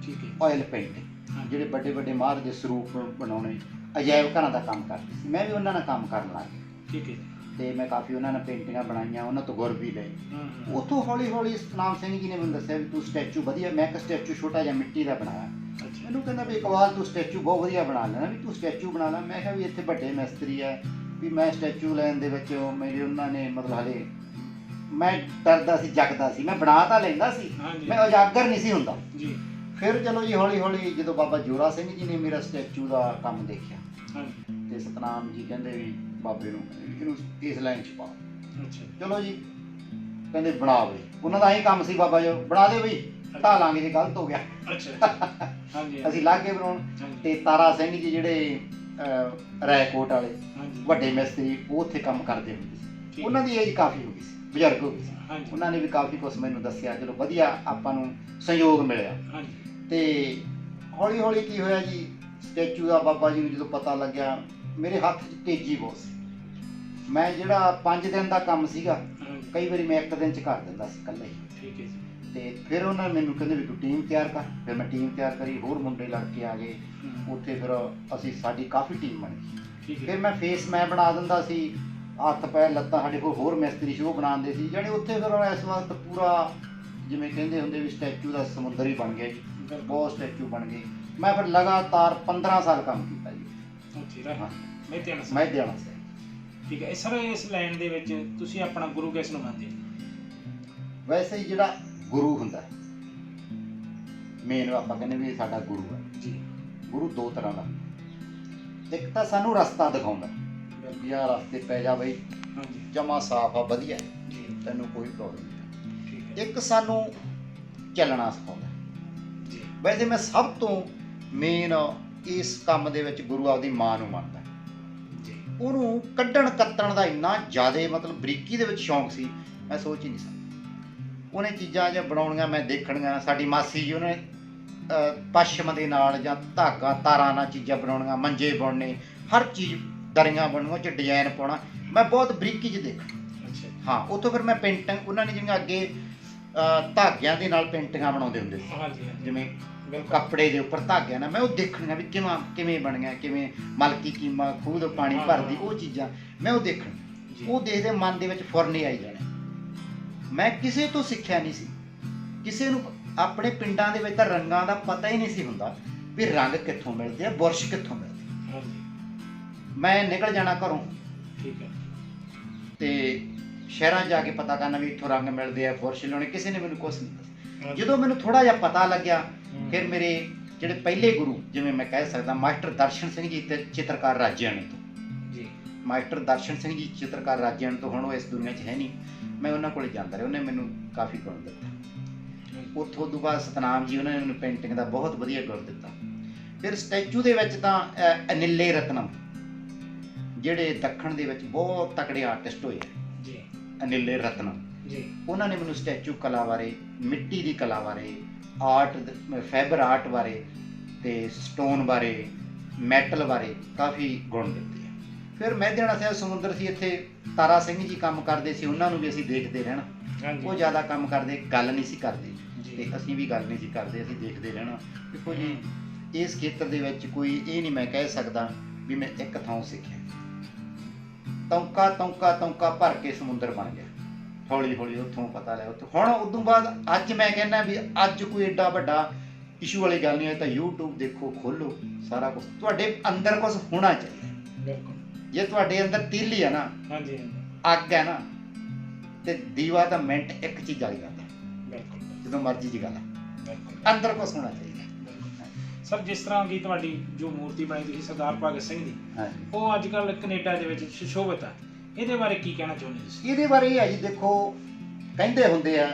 Speaker 1: ਠੀਕ ਹੈ।
Speaker 2: ਆਇਲ ਪੇਂਟਿੰਗ, ਜਿਹੜੇ ਵੱਡੇ ਵੱਡੇ ਮਹਾਰਾਜ ਦੇ ਸਰੂਪ ਬਣਾਉਣੇ, ਅਜਾਇਬ ਘਰਾਂ ਦਾ ਕੰਮ ਕਰਦੇ ਸੀ। ਮੈਂ ਵੀ ਉਹਨਾਂ ਨਾਲ ਕੰਮ ਕਰਨ ਲੱਗ ਗਿਆ,
Speaker 1: ਠੀਕ ਹੈ।
Speaker 2: ਤੇ ਮੈਂ ਕਾਫੀ ਉਹਨਾਂ ਨਾਲ ਪੇਂਟਿੰਗਾਂ ਬਣਾਈਆਂ, ਉਹਨਾਂ ਤੋਂ ਗੁਰ ਵੀ ਲਏ।
Speaker 1: ਹੂੰ।
Speaker 2: ਉੱਥੋਂ ਹੌਲੀ ਹੌਲੀ ਸਤਨਾਮ ਸਿੰਘ ਜੀ ਨੇ ਮੈਨੂੰ ਦੱਸਿਆ ਵੀ ਤੂੰ ਸਟੈਚੂ ਵਧੀਆ, ਮੈਂ ਇੱਕ ਸਟੈਚੂ ਛੋਟਾ ਜਿਹਾ ਮਿੱਟੀ ਦਾ ਬਣਾਇਆ।
Speaker 1: ਅੱਛਾ।
Speaker 2: ਮੈਨੂੰ ਕਹਿੰਦਾ ਵੀ ਇਕਬਾਲ ਤੂੰ ਸਟੈਚੂ ਬਹੁਤ ਵਧੀਆ ਬਣਾ ਲੈਣਾ, ਵੀ ਤੂੰ ਸਟੈਚੂ ਬਣਾ ਲੈ। ਮੈਂ ਕਿਹਾ ਵੀ ਇੱਥੇ ਵੱਡੇ ਮਿਸਤਰੀ ਹੈ, ਵੀ ਮੈਂ ਸਟੈਚੂ ਲੈਣ ਦੇ ਵਿੱਚ ਮੇਰੇ ਉਹਨਾਂ ਨੇ ਮਤਲਬ ਹਾਲੇ ਮੈਂ ਡਰਦਾ ਸੀ, ਜਗਦਾ ਸੀ। ਮੈਂ ਬਣਾ ਤਾਂ ਲੈਂਦਾ ਸੀ,
Speaker 1: ਹਾਂਜੀ।
Speaker 2: ਮੈਂ ਉਜਾਗਰ ਨਹੀਂ ਸੀ ਹੁੰਦਾ।
Speaker 1: ਜੀ।
Speaker 2: ਫਿਰ ਚਲੋ ਜੀ ਹੌਲੀ ਹੌਲੀ ਜਦੋਂ ਬਾਬਾ ਜੋਰਾ ਸਿੰਘ ਜੀ ਨੇ ਮੇਰਾ ਸਟੈਚੂ ਦਾ ਕੰਮ ਦੇਖਿਆ,
Speaker 1: ਹਾਂਜੀ।
Speaker 2: ਤੇ ਸਤਨਾਮ ਜੀ ਕਹਿੰਦੇ ਵੀ ਬਾਬੇ ਨੂੰ ਇਹਨੂੰ ਇਸ ਲਾਈਨ 'ਚ ਪਾ।
Speaker 1: ਅੱਛਾ।
Speaker 2: ਚਲੋ ਜੀ ਕਹਿੰਦੇ ਬਣਾ ਬਈ, ਉਹਨਾਂ ਦਾ ਹੀ ਕੰਮ ਸੀ, ਬਾਬਾ ਜੀ ਬਣਾ ਦੇ ਬਈ, ਢਾ ਲਾਂਗੇ ਜੇ ਗਲਤ ਹੋ ਗਿਆ।
Speaker 1: ਅੱਛਾ। ਹਾਂਜੀ।
Speaker 2: ਅਸੀਂ ਲਾਗੇ ਬਣਾਉਣ। ਤੇ ਤਾਰਾ ਸਿੰਘ ਜੀ ਜਿਹੜੇ ਰਾਏਕੋਟ ਵਾਲੇ
Speaker 1: ਹਾਂਜੀ।
Speaker 2: ਵੱਡੇ ਮਿਸਤਰੀ, ਉਹ ਉੱਥੇ ਕੰਮ ਕਰਦੇ ਹੁੰਦੇ ਸੀ। ਉਹਨਾਂ ਦੀ ਏਜ ਕਾਫੀ ਹੋ ਗਈ ਸੀ, ਬਜ਼ੁਰਗ ਹੋ ਗਈ ਸੀ।
Speaker 1: ਹਾਂਜੀ।
Speaker 2: ਉਹਨਾਂ ਨੇ ਵੀ ਕਾਫੀ ਕੁਛ ਮੈਨੂੰ ਦੱਸਿਆ। ਚਲੋ ਵਧੀਆ ਆਪਾਂ ਨੂੰ ਸਹਿਯੋਗ ਮਿਲਿਆ।
Speaker 1: ਹਾਂਜੀ।
Speaker 2: ਤੇ ਹੌਲੀ ਹੌਲੀ ਕੀ ਹੋਇਆ ਜੀ, ਸਟੈਚੂ ਦਾ ਬਾਬਾ ਜੀ ਨੂੰ ਜਦੋਂ ਪਤਾ ਲੱਗਿਆ, ਮੇਰੇ ਹੱਥ 'ਚ ਤੇਜ਼ੀ ਬਹੁਤ ਸੀ। ਮੈਂ ਜਿਹੜਾ 5 ਦਿਨ ਦਾ ਕੰਮ ਸੀਗਾ, ਕਈ ਵਾਰੀ ਮੈਂ 1 ਦਿਨ 'ਚ ਕਰ ਦਿੰਦਾ ਸੀ ਇਕੱਲੇ ਹੀ।
Speaker 1: ਠੀਕ ਹੈ ਜੀ।
Speaker 2: ਤੇ ਫਿਰ ਉਹਨਾਂ ਨੇ ਮੈਨੂੰ ਕਹਿੰਦੇ ਵੀ ਤੂੰ ਟੀਮ ਤਿਆਰ ਕਰ। ਫਿਰ ਮੈਂ ਟੀਮ ਤਿਆਰ ਕਰੀ, ਹੋਰ ਮੁੰਡੇ ਲੜ ਕੇ ਆ ਗਏ ਉੱਥੇ। ਫਿਰ ਸਾਡੀ ਕਾਫੀ ਟੀਮ ਬਣ ਗਈ।
Speaker 1: ਠੀਕ ਹੈ।
Speaker 2: ਫਿਰ ਮੈਂ ਫੇਸ ਮੈਂ ਬਣਾ ਦਿੰਦਾ ਸੀ, ਹੱਥ ਪੈਰ ਲੱਤਾਂ ਸਾਡੇ ਕੋਲ ਹੋਰ ਮਿਸਤਰੀ ਸੀ ਉਹ ਬਣਾਉਂਦੇ ਸੀ, ਜਾਣੀ ਉੱਥੇ ਫਿਰ ਇਸ ਵਕਤ ਪੂਰਾ ਜਿਵੇਂ ਕਹਿੰਦੇ ਹੁੰਦੇ ਵੀ ਸਟੈਚੂ ਦਾ ਸਮੁੰਦਰ ਹੀ ਬਣ ਗਿਆ ਜੀ, ਬਹੁਤ ਸਟੈਚੂ ਬਣ ਗਏ। ਮੈਂ ਫਿਰ ਲਗਾਤਾਰ 15 ਸਾਲ ਕੰਮ ਕੀਤਾ ਜੀ।
Speaker 1: ਹਾਂ ਮੈਂ ਤੇ
Speaker 2: ਮੈਂ ਦੇਣਾ ਸੀ।
Speaker 1: ਠੀਕ ਹੈ ਸਰ, ਇਸ ਲਾਈਨ ਦੇ ਵਿੱਚ ਤੁਸੀਂ ਆਪਣਾ ਗੁਰੂ ਕਿਸ ਨੂੰ ਮੰਨਦੇ?
Speaker 2: ਵੈਸੇ ਹੀ ਜਿਹੜਾ ਗੁਰੂ ਹੁੰਦਾ ਮੇਨ ਆਪਾਂ ਕਹਿੰਦੇ ਵੀ ਸਾਡਾ ਗੁਰੂ ਹੈ
Speaker 1: ਜੀ।
Speaker 2: ਗੁਰੂ ਦੋ ਤਰ੍ਹਾਂ ਦਾ, ਇੱਕ ਤਾਂ ਸਾਨੂੰ ਰਸਤਾ ਦਿਖਾਉਂਦਾ ਵੀ ਆਹ ਰਸਤੇ ਪੈ ਜਾ ਬਈ, ਜਮਾ ਸਾਫ ਆ, ਵਧੀਆ
Speaker 1: ਜੀ,
Speaker 2: ਤੈਨੂੰ ਕੋਈ ਪ੍ਰੋਬਲਮ ਨਹੀਂ।
Speaker 1: ਠੀਕ ਹੈ।
Speaker 2: ਇੱਕ ਸਾਨੂੰ ਚੱਲਣਾ ਸਿਖਾਉਂਦਾ
Speaker 1: ਜੀ।
Speaker 2: ਵੈਸੇ ਮੈਂ ਸਭ ਤੋਂ ਮੇਨ ਇਸ ਕੰਮ ਦੇ ਵਿੱਚ ਗੁਰੂ ਆਪਦੀ ਮਾਂ ਨੂੰ ਮੰਨਦਾ
Speaker 1: ਜੀ।
Speaker 2: ਉਹਨੂੰ ਕੱਢਣ ਕੱਤਣ ਦਾ ਇੰਨਾ ਜ਼ਿਆਦਾ ਮਤਲਬ ਬਰੀਕੀ ਦੇ ਵਿੱਚ ਸ਼ੌਂਕ ਸੀ, ਮੈਂ ਸੋਚ ਹੀ ਨਹੀਂ ਸਕਦਾ। ਉਹਨੇ ਚੀਜ਼ਾਂ ਜਾਂ ਬਣਾਉਣੀਆਂ ਮੈਂ ਦੇਖਣੀਆਂ। ਸਾਡੀ ਮਾਸੀ ਜੀ ਉਹਨੇ ਪਸ਼ਮ ਦੇ ਨਾਲ ਜਾਂ ਧਾਗਾ ਤਾਰਾਂ ਨਾਲ ਚੀਜ਼ਾਂ ਬਣਾਉਣੀਆਂ, ਮੰਜੇ ਬੁਣਨੇ, ਹਰ ਚੀਜ਼, ਦਰੀਆਂ ਬਣਨੀਆਂ, 'ਚ ਡਿਜ਼ਾਈਨ ਪਾਉਣਾ, ਮੈਂ ਬਹੁਤ ਬਰੀਕੀ 'ਚ ਦੇਖਣਾ।
Speaker 1: ਅੱਛਾ।
Speaker 2: ਹਾਂ, ਉੱਥੋਂ ਫਿਰ ਮੈਂ ਪੇਂਟਿੰਗ, ਉਹਨਾਂ ਨੇ ਜਿਹੜੀਆਂ ਅੱਗੇ ਧਾਗਿਆਂ ਦੇ ਨਾਲ ਪੇਂਟਿੰਗਾਂ ਬਣਾਉਂਦੇ ਹੁੰਦੇ ਸੀ,
Speaker 1: ਹਾਂਜੀ,
Speaker 2: ਜਿਵੇਂ ਕੱਪੜੇ ਦੇ ਉੱਪਰ ਧਾਗਿਆਂ ਨਾਲ, ਮੈਂ ਉਹ ਦੇਖਣੀਆਂ ਵੀ ਕਿਵੇਂ ਬਣੀਆਂ, ਕਿਵੇਂ ਮਲਕੀ ਕੀਮਾ ਖੂਹ ਤੋਂ ਪਾਣੀ ਭਰਦੀ, ਉਹ ਚੀਜ਼ਾਂ ਮੈਂ ਉਹ ਦੇਖਣ, ਉਹ ਦੇਖਦੇ ਮਨ ਦੇ ਵਿੱਚ ਫੁਰਨੇ ਆਈ ਜਾਣੇ। ਮੈਂ ਕਿਸੇ ਤੋਂ ਸਿੱਖਿਆ ਨਹੀਂ ਸੀ, ਕਿਸੇ ਨੂੰ ਆਪਣੇ ਪਿੰਡਾਂ ਦੇ ਵਿੱਚ ਤਾਂ ਰੰਗਾਂ ਦਾ ਪਤਾ ਹੀ ਨਹੀਂ ਸੀ ਹੁੰਦਾ ਵੀ ਰੰਗ ਕਿੱਥੋਂ ਮਿਲਦੇ ਆ, ਬੁਰਸ਼ ਕਿੱਥੋਂ ਮਿਲਦੀ। ਮੈਂ ਨਿਕਲ ਜਾਣਾ ਘਰੋਂ,
Speaker 1: ਠੀਕ ਹੈ,
Speaker 2: ਤੇ ਸ਼ਹਿਰਾਂ ਜਾ ਕੇ ਪਤਾ ਕਰਨਾ ਵੀ ਇੱਥੋਂ ਰੰਗ ਮਿਲਦੇ ਆ, ਬੁਰਸ਼ ਲਾਉਣੇ, ਕਿਸੇ ਨੇ ਮੈਨੂੰ ਕੁਛ ਨਹੀਂ ਦੱਸਿਆ। ਜਦੋਂ ਮੈਨੂੰ ਥੋੜਾ ਜਿਹਾ ਪਤਾ ਲੱਗਿਆ, ਫਿਰ ਮੇਰੇ ਜਿਹੜੇ ਪਹਿਲੇ ਗੁਰੂ, ਜਿਵੇਂ ਮੈਂ ਕਹਿ ਸਕਦਾ ਮਾਸਟਰ ਦਰਸ਼ਨ ਸਿੰਘ ਜੀ ਤੇ ਚਿੱਤਰਕਾਰ ਰਾਜਿਆਣੀ ਤੋਂ ਜੀ, ਮਾਸਟਰ ਦਰਸ਼ਨ ਸਿੰਘ ਜੀ ਚਿੱਤਰਕਾਰ ਰਾਜਿਆਣੀ ਤੋਂ, ਹੁਣ ਉਹ ਇਸ ਦੁਨੀਆ 'ਚ ਹੈ ਨਹੀਂ, ਮੈਂ ਉਹਨਾਂ ਕੋਲ ਜਾਂਦਾ ਰਿਹਾ, ਉਹਨੇ ਮੈਨੂੰ ਕਾਫੀ ਗੁਣ ਦਿੱਤਾ। ਉੱਥੋਂ ਤੋਂ ਬਾਅਦ ਸਤਨਾਮ ਜੀ, ਉਹਨਾਂ ਨੇ ਮੈਨੂੰ ਪੇਂਟਿੰਗ ਦਾ ਬਹੁਤ ਵਧੀਆ ਗੁਣ ਦਿੱਤਾ। ਫਿਰ ਸਟੈਚੂ ਦੇ ਵਿੱਚ ਤਾਂ ਅਨਿਲੇ ਰਤਨਮ, ਜਿਹੜੇ ਦੱਖਣ ਦੇ ਵਿੱਚ ਬਹੁਤ ਤਕੜੇ ਆਰਟਿਸਟ ਹੋਏ ਜੀ, ਅਨਿਲੇ ਰਤਨਮ ਜੀ, ਉਹਨਾਂ ਨੇ ਮੈਨੂੰ ਸਟੈਚੂ ਕਲਾ ਬਾਰੇ, ਮਿੱਟੀ ਦੀ ਕਲਾ ਬਾਰੇ, ਆਰਟ, ਫਾਈਬਰ ਆਰਟ ਬਾਰੇ ਤੇ ਸਟੋਨ ਬਾਰੇ, ਮੈਟਲ ਬਾਰੇ ਕਾਫੀ ਗੁਣ ਦਿੱਤੇ ਆ। ਫਿਰ ਮਹਿਦਿਆਣਾ ਸਾਹਿਬ ਸਮੁੰਦਰ ਸੀ, ਇੱਥੇ ਤਾਰਾ ਸਿੰਘ ਜੀ ਕੰਮ ਕਰਦੇ ਸੀ, ਉਹਨਾਂ ਨੂੰ ਵੀ ਅਸੀਂ ਦੇਖਦੇ ਰਹਿਣਾ। ਉਹ ਜ਼ਿਆਦਾ ਕੰਮ ਕਰਦੇ, ਗੱਲ ਨਹੀਂ ਸੀ ਕਰਦੇ, ਤੇ ਅਸੀਂ ਵੀ ਗੱਲ ਨਹੀਂ ਸੀ ਕਰਦੇ, ਅਸੀਂ ਦੇਖਦੇ ਰਹਿਣਾ। ਦੇਖੋ ਜੀ, ਇਸ ਖੇਤਰ ਦੇ ਵਿੱਚ ਕੋਈ ਇਹ ਨਹੀਂ ਮੈਂ ਕਹਿ ਸਕਦਾ ਵੀ ਮੈਂ ਇੱਕ ਥਾਂ ਸਿੱਖਿਆ। ਤੌਂਕਾ ਭਰ ਕੇ ਸਮੁੰਦਰ ਬਣ ਗਿਆ, ਹੌਲੀ ਹੌਲੀ ਉੱਥੋਂ ਪਤਾ ਲਿਆ। ਉੱਥੋਂ ਹੁਣ ਉਦੋਂ ਬਾਅਦ ਅੱਜ ਮੈਂ ਕਹਿੰਦਾ ਵੀ ਅੱਜ ਕੋਈ ਏਡਾ ਵੱਡਾ ਇਸ਼ੂ ਵਾਲੀ ਗੱਲ ਨਹੀਂ ਹੈ, ਤਾਂ YouTube ਦੇਖੋ, ਖੋਲੋ, ਸਾਰਾ ਕੁਝ ਤੁਹਾਡੇ ਅੰਦਰ ਕੁਝ ਹੋਣਾ ਚਾਹੀਦਾ। ਜੇ ਤੁਹਾਡੇ ਅੰਦਰ ਤੀਲੀ ਹੈ ਨਾ, ਅੱਗ ਹੈ ਨਾ, ਤੇ ਦੀਵਾ ਤਾਂ ਮਿੰਟ ਇੱਕ ਚੀਜ਼ ਜਲ ਜਾਂਦਾ, ਜਦੋਂ ਮਰਜ਼ੀ ਦੀ ਗੱਲ ਹੈ, ਅੰਦਰ ਕੁਝ ਹੋਣਾ ਚਾਹੀਦਾ।
Speaker 1: ਸਰ, ਜਿਸ ਤਰ੍ਹਾਂ ਦੀ ਤੁਹਾਡੀ ਜੋ ਮੂਰਤੀ ਬਣਾਈ ਤੁਸੀਂ ਸਰਦਾਰ ਭਗਤ ਸਿੰਘ ਦੀ, ਉਹ ਅੱਜ ਕੱਲ੍ਹ ਕੈਨੇਡਾ ਦੇ ਵਿੱਚ ਸੁਸ਼ੋਭਿਤ ਹੈ, ਇਹਦੇ ਬਾਰੇ ਕੀ ਕਹਿਣਾ ਚਾਹੁੰਦੇ ਤੁਸੀਂ?
Speaker 2: ਇਹਦੇ ਬਾਰੇ ਇਹ ਹੈ ਜੀ, ਦੇਖੋ ਕਹਿੰਦੇ ਹੁੰਦੇ ਆ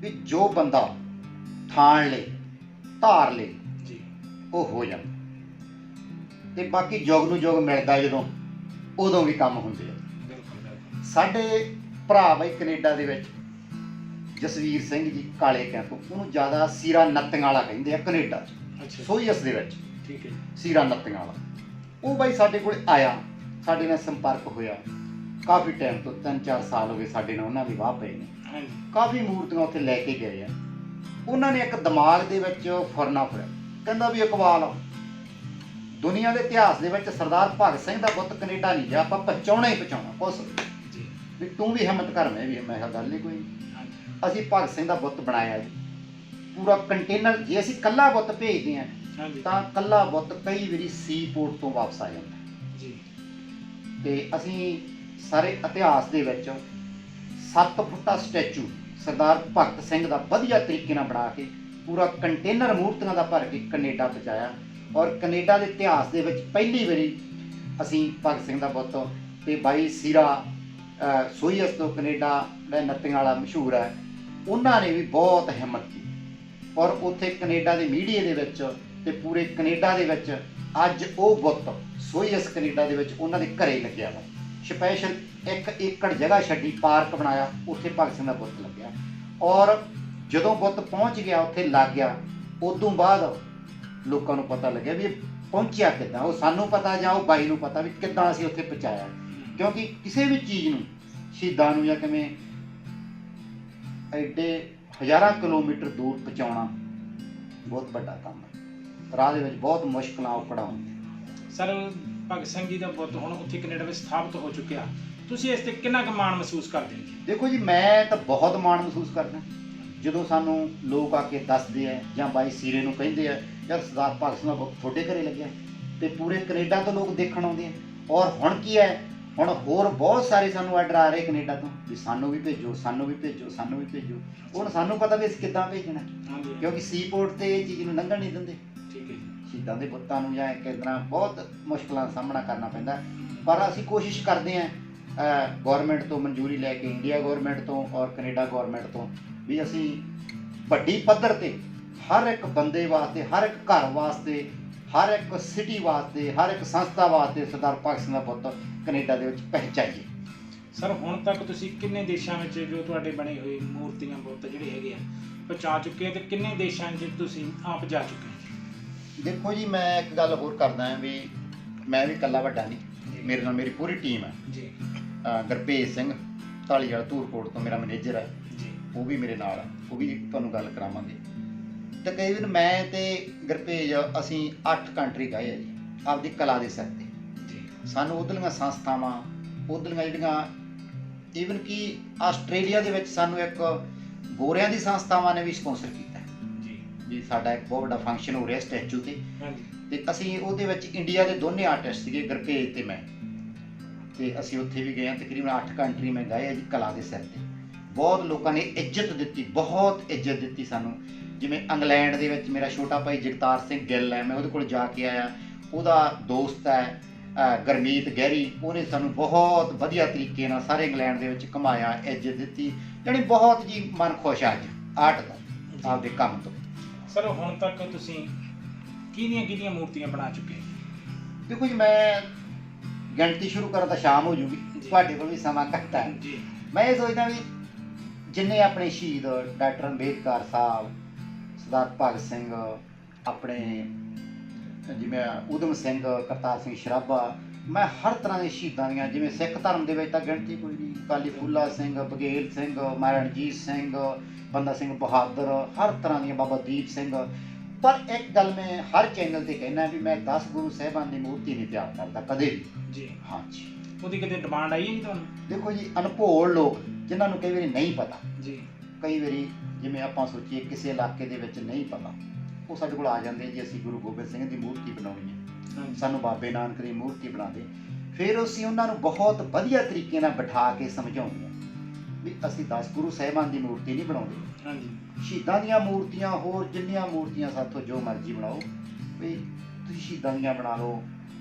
Speaker 2: ਵੀ ਜੋ ਬੰਦਾ ਠਾਣ ਲੇ, ਧਾਰ ਲੇ ਜੀ, ਉਹ ਹੋ ਜਾਂਦਾ, ਤੇ ਬਾਕੀ ਜੋਗ ਨੂੰ ਜੋਗ ਮਿਲਦਾ ਜਦੋਂ, ਉਦੋਂ ਵੀ ਕੰਮ ਹੁੰਦੇ ਆ। ਸਾਡੇ ਭਰਾ ਬਾਈ ਕੈਨੇਡਾ ਦੇ ਵਿੱਚ ਜਸਵੀਰ ਸਿੰਘ ਜੀ ਕਾਲੇ ਕੈਂਪ, ਉਹਨੂੰ ਜ਼ਿਆਦਾ ਸੀਰਾ ਨੱਤੀਆਂ ਵਾਲਾ ਕਹਿੰਦੇ ਆ ਕੈਨੇਡਾ 'ਚ, ਸੋਈਅਸ ਦੇ ਵਿੱਚ। ਠੀਕ ਹੈ, ਸੀਰਾ ਨੱਤੀਆਂ ਵਾਲਾ। ਉਹ ਬਾਈ ਸਾਡੇ ਕੋਲ ਆਇਆ, ਸਾਡੇ ਨਾਲ ਸੰਪਰਕ ਹੋਇਆ ਕਾਫੀ ਟਾਈਮ ਤੋਂ, 3-4 ਸਾਲ ਹੋ ਗਏ ਸਾਡੇ ਨਾਲ ਉਹਨਾਂ ਦੀ ਵਾਹ ਪਏ ਨੇ। ਕਾਫੀ ਮੂਰਤੀਆਂ ਉੱਥੇ ਲੈ ਕੇ ਗਏ ਆ। ਉਹਨਾਂ ਨੇ ਇੱਕ ਦਿਮਾਗ ਦੇ ਵਿੱਚ ਫੁਰਨਾ ਫੜਿਆ, ਕਹਿੰਦਾ ਵੀ ਇਕਬਾਲ, ਦੁਨੀਆ ਦੇ ਇਤਿਹਾਸ ਦੇ ਵਿੱਚ ਸਰਦਾਰ ਭਗਤ ਸਿੰਘ ਦਾ ਬੁੱਤ ਕੈਨੇਡਾ ਨਹੀਂ ਗਿਆ, ਆਪਾਂ ਪਹੁੰਚਾਉਣਾ ਹੀ ਪਹੁੰਚਾਉਣਾ। ਕੁਛ ਵੀ ਤੂੰ ਵੀ ਹਿੰਮਤ ਕਰ, ਮੈਂ ਵੀ। ਮੈਂ ਕਿਹਾ ਗੱਲ ਹੀ ਕੋਈ ਨਹੀਂ। ਅਸੀਂ ਭਗਤ ਸਿੰਘ ਦਾ ਬੁੱਤ ਬਣਾਇਆ ਜੀ, ਪੂਰਾ ਕੰਟੇਨਰ। ਜੇ ਅਸੀਂ ਕੱਲਾ ਬੁੱਤ ਭੇਜਦੇ ਹਾਂ ਤਾਂ ਕੱਲਾ ਬੁੱਤ ਕਈ ਵਾਰੀ ਸੀ ਪੋਰਟ ਤੋਂ ਵਾਪਸ ਆ ਜਾਂਦਾ ਜੀ। ਤੇ ਅਸੀਂ ਸਾਰੇ ਇਤਿਹਾਸ ਦੇ ਵਿੱਚ 7 ਫੁੱਟਾ ਸਟੈਚੂ ਸਰਦਾਰ ਭਗਤ ਸਿੰਘ ਦਾ ਵਧੀਆ ਤਰੀਕੇ ਨਾਲ ਬਣਾ ਕੇ, ਪੂਰਾ ਕੰਟੇਨਰ ਮੂਰਤੀਆਂ ਦਾ ਭਰ ਕੇ ਕੈਨੇਡਾ ਪਹੁੰਚਾਇਆ। ਔਰ ਕੈਨੇਡਾ ਦੇ ਇਤਿਹਾਸ ਦੇ ਵਿੱਚ ਪਹਿਲੀ ਵਾਰੀ ਅਸੀਂ ਭਗਤ ਸਿੰਘ ਦਾ ਬੁੱਤ, ਤੇ ਬਾਈ ਸੀਰਾ ਸੋਈਅਸ ਤੋਂ ਕੈਨੇਡਾ ਦਾ ਨੱਤੀਆਂ ਵਾਲਾ ਮਸ਼ਹੂਰ ਹੈ, ਉਹਨਾਂ ਨੇ ਵੀ ਬਹੁਤ ਹਿੰਮਤ ਕੀਤੀ। ਔਰ ਉੱਥੇ ਕੈਨੇਡਾ ਦੇ ਮੀਡੀਆ ਦੇ ਵਿੱਚ ਤੇ ਪੂਰੇ ਕੈਨੇਡਾ ਦੇ ਵਿੱਚ ਅੱਜ ਉਹ ਬੁੱਤ ਸੋਈਅਸ ਕੈਨੇਡਾ ਦੇ ਵਿੱਚ ਉਹਨਾਂ ਦੇ ਘਰੇ ਲੱਗਿਆ ਵਾ। ਸਪੈਸ਼ਲ 1 ਏਕੜ ਜਗ੍ਹਾ ਛੱਡੀ, ਪਾਰਕ ਬਣਾਇਆ, ਉੱਥੇ ਭਗਤ ਸਿੰਘ ਦਾ ਬੁੱਤ ਲੱਗਿਆ। ਔਰ ਜਦੋਂ ਬੁੱਤ ਪਹੁੰਚ ਗਿਆ, ਉੱਥੇ ਲੱਗ ਗਿਆ, ਉਦੋਂ ਬਾਅਦ ਲੋਕਾਂ ਨੂੰ ਪਤਾ ਲੱਗਿਆ ਵੀ ਇਹ ਪਹੁੰਚਿਆ ਕਿੱਦਾਂ। ਉਹ ਸਾਨੂੰ ਪਤਾ ਜਾਂ ਉਹ ਬਾਈ ਨੂੰ ਪਤਾ ਵੀ ਕਿੱਦਾਂ ਅਸੀਂ ਉੱਥੇ ਪਹੁੰਚਾਇਆ। ਕਿਉਂਕਿ ਕਿਸੇ ਵੀ ਚੀਜ਼ ਨੂੰ, ਸ਼ਹੀਦਾਂ ਨੂੰ ਜਾਂ ਕਿਵੇਂ ਐਡੇ ਹਜ਼ਾਰਾਂ ਕਿਲੋਮੀਟਰ ਦੂਰ ਪਹੁੰਚਾਉਣਾ ਬਹੁਤ ਵੱਡਾ ਕੰਮ ਹੈ। ਰਾਹ ਦੇ ਵਿੱਚ ਬਹੁਤ ਮੁਸ਼ਕਲਾਂ ਔਕੜਾਂ ਹੁੰਦੀਆਂ।
Speaker 1: ਸਰ, ਭਗਤ ਸਿੰਘ ਜੀ ਦਾ ਬੁੱਤ ਹੁਣ ਉੱਥੇ ਕੈਨੇਡਾ ਵਿੱਚ ਸਥਾਪਿਤ ਹੋ ਚੁੱਕਿਆ, ਤੁਸੀਂ ਇਸ ਤੇ ਕਿੰਨਾ ਕੁ ਮਾਣ ਮਹਿਸੂਸ ਕਰਦੇ ਹੋ ਜੀ?
Speaker 2: ਦੇਖੋ ਜੀ, ਮੈਂ ਤਾਂ ਬਹੁਤ ਮਾਣ ਮਹਿਸੂਸ ਕਰਦਾ ਜਦੋਂ ਸਾਨੂੰ ਲੋਕ ਆ ਕੇ ਦੱਸਦੇ ਆ ਜਾਂ ਬਾਈ ਸੀਰੇ ਨੂੰ ਕਹਿੰਦੇ ਆ ਯਾਰ ਸਰਦਾਰ ਭਗਤ ਸਿੰਘ ਦਾ ਬੁੱਤ ਤੁਹਾਡੇ ਘਰੇ ਲੱਗਿਆ, ਤੇ ਪੂਰੇ ਕੈਨੇਡਾ ਤੋਂ ਲੋਕ ਦੇਖਣ ਆਉਂਦੇ ਆ। ਔਰ ਹੁਣ ਕੀ ਹੈ, ਹੁਣ ਹੋਰ ਬਹੁਤ ਸਾਰੇ ਸਾਨੂੰ ਆਰਡਰ ਆ ਰਹੇ ਕੈਨੇਡਾ ਤੋਂ ਵੀ ਸਾਨੂੰ ਵੀ ਭੇਜੋ, ਸਾਨੂੰ ਵੀ ਭੇਜੋ, ਸਾਨੂੰ ਵੀ ਭੇਜੋ। ਹੁਣ ਸਾਨੂੰ ਪਤਾ ਵੀ ਅਸੀਂ ਕਿੱਦਾਂ ਭੇਜਣਾ,
Speaker 1: ਹਾਂਜੀ,
Speaker 2: ਕਿਉਂਕਿ ਸੀਪੋਰਟ ਤੇ ਇਹ ਚੀਜ਼ ਨੂੰ ਲੰਘਣ ਨਹੀਂ ਦਿੰਦੇ।
Speaker 1: ਠੀਕ ਹੈ ਜੀ।
Speaker 2: ਸ਼ਹੀਦਾਂ ਦੇ ਪੁੱਤਾਂ ਨੂੰ ਜਾਂ ਕਿਸ ਤਰ੍ਹਾਂ ਬਹੁਤ ਮੁਸ਼ਕਲਾਂ ਦਾ ਸਾਹਮਣਾ ਕਰਨਾ ਪੈਂਦਾ, ਪਰ ਅਸੀਂ ਕੋਸ਼ਿਸ਼ ਕਰਦੇ ਹਾਂ ਗੌਰਮੈਂਟ ਤੋਂ ਮਨਜ਼ੂਰੀ ਲੈ ਕੇ, ਇੰਡੀਆ ਗੌਰਮੈਂਟ ਤੋਂ ਔਰ ਕੈਨੇਡਾ ਗੌਰਮੈਂਟ ਤੋਂ, ਵੀ ਅਸੀਂ ਵੱਡੀ ਪੱਧਰ ਤੇ ਹਰ ਇੱਕ ਬੰਦੇ ਵਾਸਤੇ, ਹਰ ਇੱਕ ਘਰ ਵਾਸਤੇ, ਹਰ ਇੱਕ ਸਿਟੀ ਵਾਸਤੇ, ਹਰ ਇੱਕ ਸੰਸਥਾ ਵਾਸਤੇ ਸਰਦਾਰ ਭਗਤ ਸਿੰਘ ਦਾ ਪੁੱਤ ਕੈਨੇਡਾ ਦੇ ਵਿੱਚ ਪਹੁੰਚਾਈਏ।
Speaker 1: ਸਰ ਹੁਣ ਤੱਕ ਤੁਸੀਂ ਕਿੰਨੇ ਦੇਸ਼ਾਂ ਵਿੱਚ ਜੋ ਤੁਹਾਡੇ ਬਣੇ ਹੋਏ ਮੂਰਤੀਆਂ ਬੁੱਤ ਜਿਹੜੇ ਹੈਗੇ ਆ ਪਹੁੰਚਾ ਚੁੱਕੇ ਆ, ਤੇ ਕਿੰਨੇ ਦੇਸ਼ਾਂ 'ਚ ਤੁਸੀਂ ਆਪ ਜਾ ਚੁੱਕੇ ਹੋ?
Speaker 2: ਦੇਖੋ ਜੀ, ਮੈਂ ਇੱਕ ਗੱਲ ਹੋਰ ਕਰਦਾ ਹਾਂ ਵੀ ਮੈਂ ਵੀ ਇਕੱਲਾ ਵੱਡਾ ਨਹੀਂ, ਮੇਰੇ ਨਾਲ ਮੇਰੀ ਪੂਰੀ ਟੀਮ ਹੈ
Speaker 1: ਜੀ।
Speaker 2: ਗੁਰਭੇਜ ਸਿੰਘ ਢਾਲੀਵਾਲ ਧੂਰਕੋਟ ਤੋਂ ਮੇਰਾ ਮੈਨੇਜਰ ਹੈ,
Speaker 1: ਜੀ,
Speaker 2: ਉਹ ਵੀ ਮੇਰੇ ਨਾਲ ਆ, ਉਹ ਵੀ ਤੁਹਾਨੂੰ ਗੱਲ ਕਰਾਵਾਂਗੇ। ਤਕਰੀਬਨ ਮੈਂ ਤੇ ਗੁਰਭੇਜ ਅਸੀਂ 8 ਕੰਟਰੀ ਗਏ ਆ ਜੀ ਆਪਦੀ ਕਲਾ ਦੇ ਸਿਰ ਤੇ।
Speaker 1: ਜੀ,
Speaker 2: ਸਾਨੂੰ ਉੱਧਰਲੀਆਂ ਸੰਸਥਾਵਾਂ, ਉੱਧਰਲੀਆਂ ਜਿਹੜੀਆਂ ਈਵਨ ਕਿ ਆਸਟ੍ਰੇਲੀਆ ਦੇ ਵਿੱਚ ਸਾਨੂੰ ਇੱਕ ਗੋਰਿਆਂ ਦੀ ਸੰਸਥਾਵਾਂ ਨੇ ਵੀ ਸਪਾਂਸਰ ਕੀਤਾ
Speaker 1: ਜੀ,
Speaker 2: ਜੀ। ਸਾਡਾ ਇੱਕ ਬਹੁਤ ਵੱਡਾ ਫੰਕਸ਼ਨ ਹੋ ਰਿਹਾ ਸਟੈਚੂ ਤੇ,
Speaker 1: ਹਾਂਜੀ,
Speaker 2: ਤੇ ਅਸੀਂ ਉਹਦੇ ਵਿੱਚ ਇੰਡੀਆ ਦੇ ਦੋਨੇ ਆਰਟਿਸਟ ਸੀਗੇ, ਗੁਰਭੇਜ ਤੇ ਮੈਂ, ਤੇ ਅਸੀਂ ਉੱਥੇ ਵੀ ਗਏ ਹਾਂ। ਤਕਰੀਬਨ 8 ਕੰਟਰੀ ਮੈਂ ਗਏ ਆ ਜੀ ਕਲਾ ਦੇ ਸਿਰ ਤੇ। ਬਹੁਤ ਲੋਕਾਂ ਨੇ ਇੱਜ਼ਤ ਦਿੱਤੀ, ਬਹੁਤ ਇੱਜ਼ਤ ਦਿੱਤੀ ਸਾਨੂੰ। ਜਿਵੇਂ ਇੰਗਲੈਂਡ ਦੇ ਵਿੱਚ ਮੇਰਾ ਛੋਟਾ ਭਾਈ ਜਗਤਾਰ ਸਿੰਘ ਗਿੱਲ ਹੈ, ਮੈਂ ਉਹਦੇ ਕੋਲ ਜਾ ਕੇ ਆਇਆ। ਉਹਦਾ ਦੋਸਤ ਹੈ ਗੁਰਮੀਤ ਗਹਿਰੀ, ਉਹਨੇ ਸਾਨੂੰ ਬਹੁਤ ਵਧੀਆ ਤਰੀਕੇ ਨਾਲ ਸਾਰੇ ਇੰਗਲੈਂਡ ਦੇ ਵਿੱਚ ਘੁਮਾਇਆ, ਇੱਜ਼ਤ ਦਿੱਤੀ। ਜਾਣੀ ਬਹੁਤ ਜੀ ਮਨ ਖੁਸ਼ ਆ ਅੱਜ ਆਰਟ ਤੋਂ, ਆਪਦੇ ਕੰਮ ਤੋਂ।
Speaker 1: ਸਰ ਹੁਣ ਤੱਕ ਤੁਸੀਂ ਕਿਹਦੀਆਂ ਮੂਰਤੀਆਂ ਬਣਾ ਚੁੱਕੇ?
Speaker 2: ਦੇਖੋ ਜੀ, ਮੈਂ ਗਿਣਤੀ ਸ਼ੁਰੂ ਕਰਾਂ ਤਾਂ ਸ਼ਾਮ ਹੋ ਜੂਗੀ, ਤੁਹਾਡੇ ਕੋਲ ਵੀ ਸਮਾਂ ਘੱਟ ਹੈ।
Speaker 1: ਜੀ,
Speaker 2: ਮੈਂ ਇਹ ਸੋਚਦਾ ਵੀ ਜਿੰਨੇ ਆਪਣੇ ਸ਼ਹੀਦ ਡਾਕਟਰ ਅੰਬੇਦਕਰ ਸਾਹਿਬ, ਸਰਦਾਰ ਭਗਤ ਸਿੰਘ, ਆਪਣੇ ਜਿਵੇਂ ਊਧਮ ਸਿੰਘ, ਕਰਤਾਰ ਸਿੰਘ ਸਰਾਭਾ, ਮੈਂ ਹਰ ਤਰ੍ਹਾਂ ਦੇ ਸ਼ਹੀਦਾਂ ਦੀਆਂ, ਜਿਵੇਂ ਸਿੱਖ ਧਰਮ ਦੇ ਵਿੱਚ ਤਾਂ ਗਿਣਤੀ ਕੋਈ ਨਹੀਂ, ਅਕਾਲੀ ਫੂਲਾ ਸਿੰਘ, ਬਘੇਲ ਸਿੰਘ, ਮਹਾਰਾਜਾ ਰਣਜੀਤ ਸਿੰਘ, ਬੰਦਾ ਸਿੰਘ ਬਹਾਦਰ, ਹਰ ਤਰ੍ਹਾਂ ਦੀਆਂ, ਬਾਬਾ ਦੀਪ ਸਿੰਘ। ਪਰ ਇੱਕ ਗੱਲ ਮੈਂ ਹਰ ਚੈਨਲ ਤੇ ਕਹਿਣਾ ਵੀ ਮੈਂ 10 ਗੁਰੂ ਸਾਹਿਬਾਨ ਦੀ ਮੂਰਤੀ ਨਹੀਂ ਤਿਆਰ ਕਰਦਾ ਕਦੇ ਵੀ।
Speaker 1: ਜੀ,
Speaker 2: ਹਾਂਜੀ,
Speaker 1: ਉਹਦੀ ਕਿਤੇ ਡਿਮਾਂਡ ਆਈ ਹੈ ਜੀ ਤੁਹਾਨੂੰ?
Speaker 2: ਦੇਖੋ ਜੀ, ਅਨਭੋਲ ਲੋਕ ਜਿਨ੍ਹਾਂ ਨੂੰ ਕਈ ਵਾਰੀ ਨਹੀਂ ਪਤਾ,
Speaker 1: ਜੀ,
Speaker 2: ਕਈ ਵਾਰੀ ਜਿਵੇਂ ਆਪਾਂ ਸੋਚੀਏ ਕਿਸੇ ਇਲਾਕੇ ਦੇ ਵਿੱਚ ਨਹੀਂ ਪਤਾ, ਉਹ ਸਾਡੇ ਕੋਲ ਆ ਜਾਂਦੇ ਜੀ ਅਸੀਂ ਗੁਰੂ ਗੋਬਿੰਦ ਸਿੰਘ ਦੀ ਮੂਰਤੀ ਬਣਾਉਣੀ ਹੈ,
Speaker 1: ਹਾਂਜੀ,
Speaker 2: ਸਾਨੂੰ ਬਾਬੇ ਨਾਨਕ ਦੀ ਮੂਰਤੀ ਬਣਾ ਦੇ। ਫਿਰ ਅਸੀਂ ਉਹਨਾਂ ਨੂੰ ਬਹੁਤ ਵਧੀਆ ਤਰੀਕੇ ਨਾਲ ਬਿਠਾ ਕੇ ਸਮਝਾਉਂਦੇ ਹਾਂ ਵੀ ਅਸੀਂ 10 ਗੁਰੂ ਸਾਹਿਬਾਨ ਦੀ ਮੂਰਤੀ ਨਹੀਂ ਬਣਾਉਂਦੇ,
Speaker 1: ਹਾਂਜੀ,
Speaker 2: ਸ਼ਹੀਦਾਂ ਦੀਆਂ ਮੂਰਤੀਆਂ, ਹੋਰ ਜਿੰਨੀਆਂ ਮੂਰਤੀਆਂ ਸਾਥੋਂ ਜੋ ਮਰਜ਼ੀ ਬਣਾਓ, ਵੀ ਤੁਸੀਂ ਸ਼ਹੀਦਾਂ ਦੀਆਂ ਬਣਾ ਲਓ,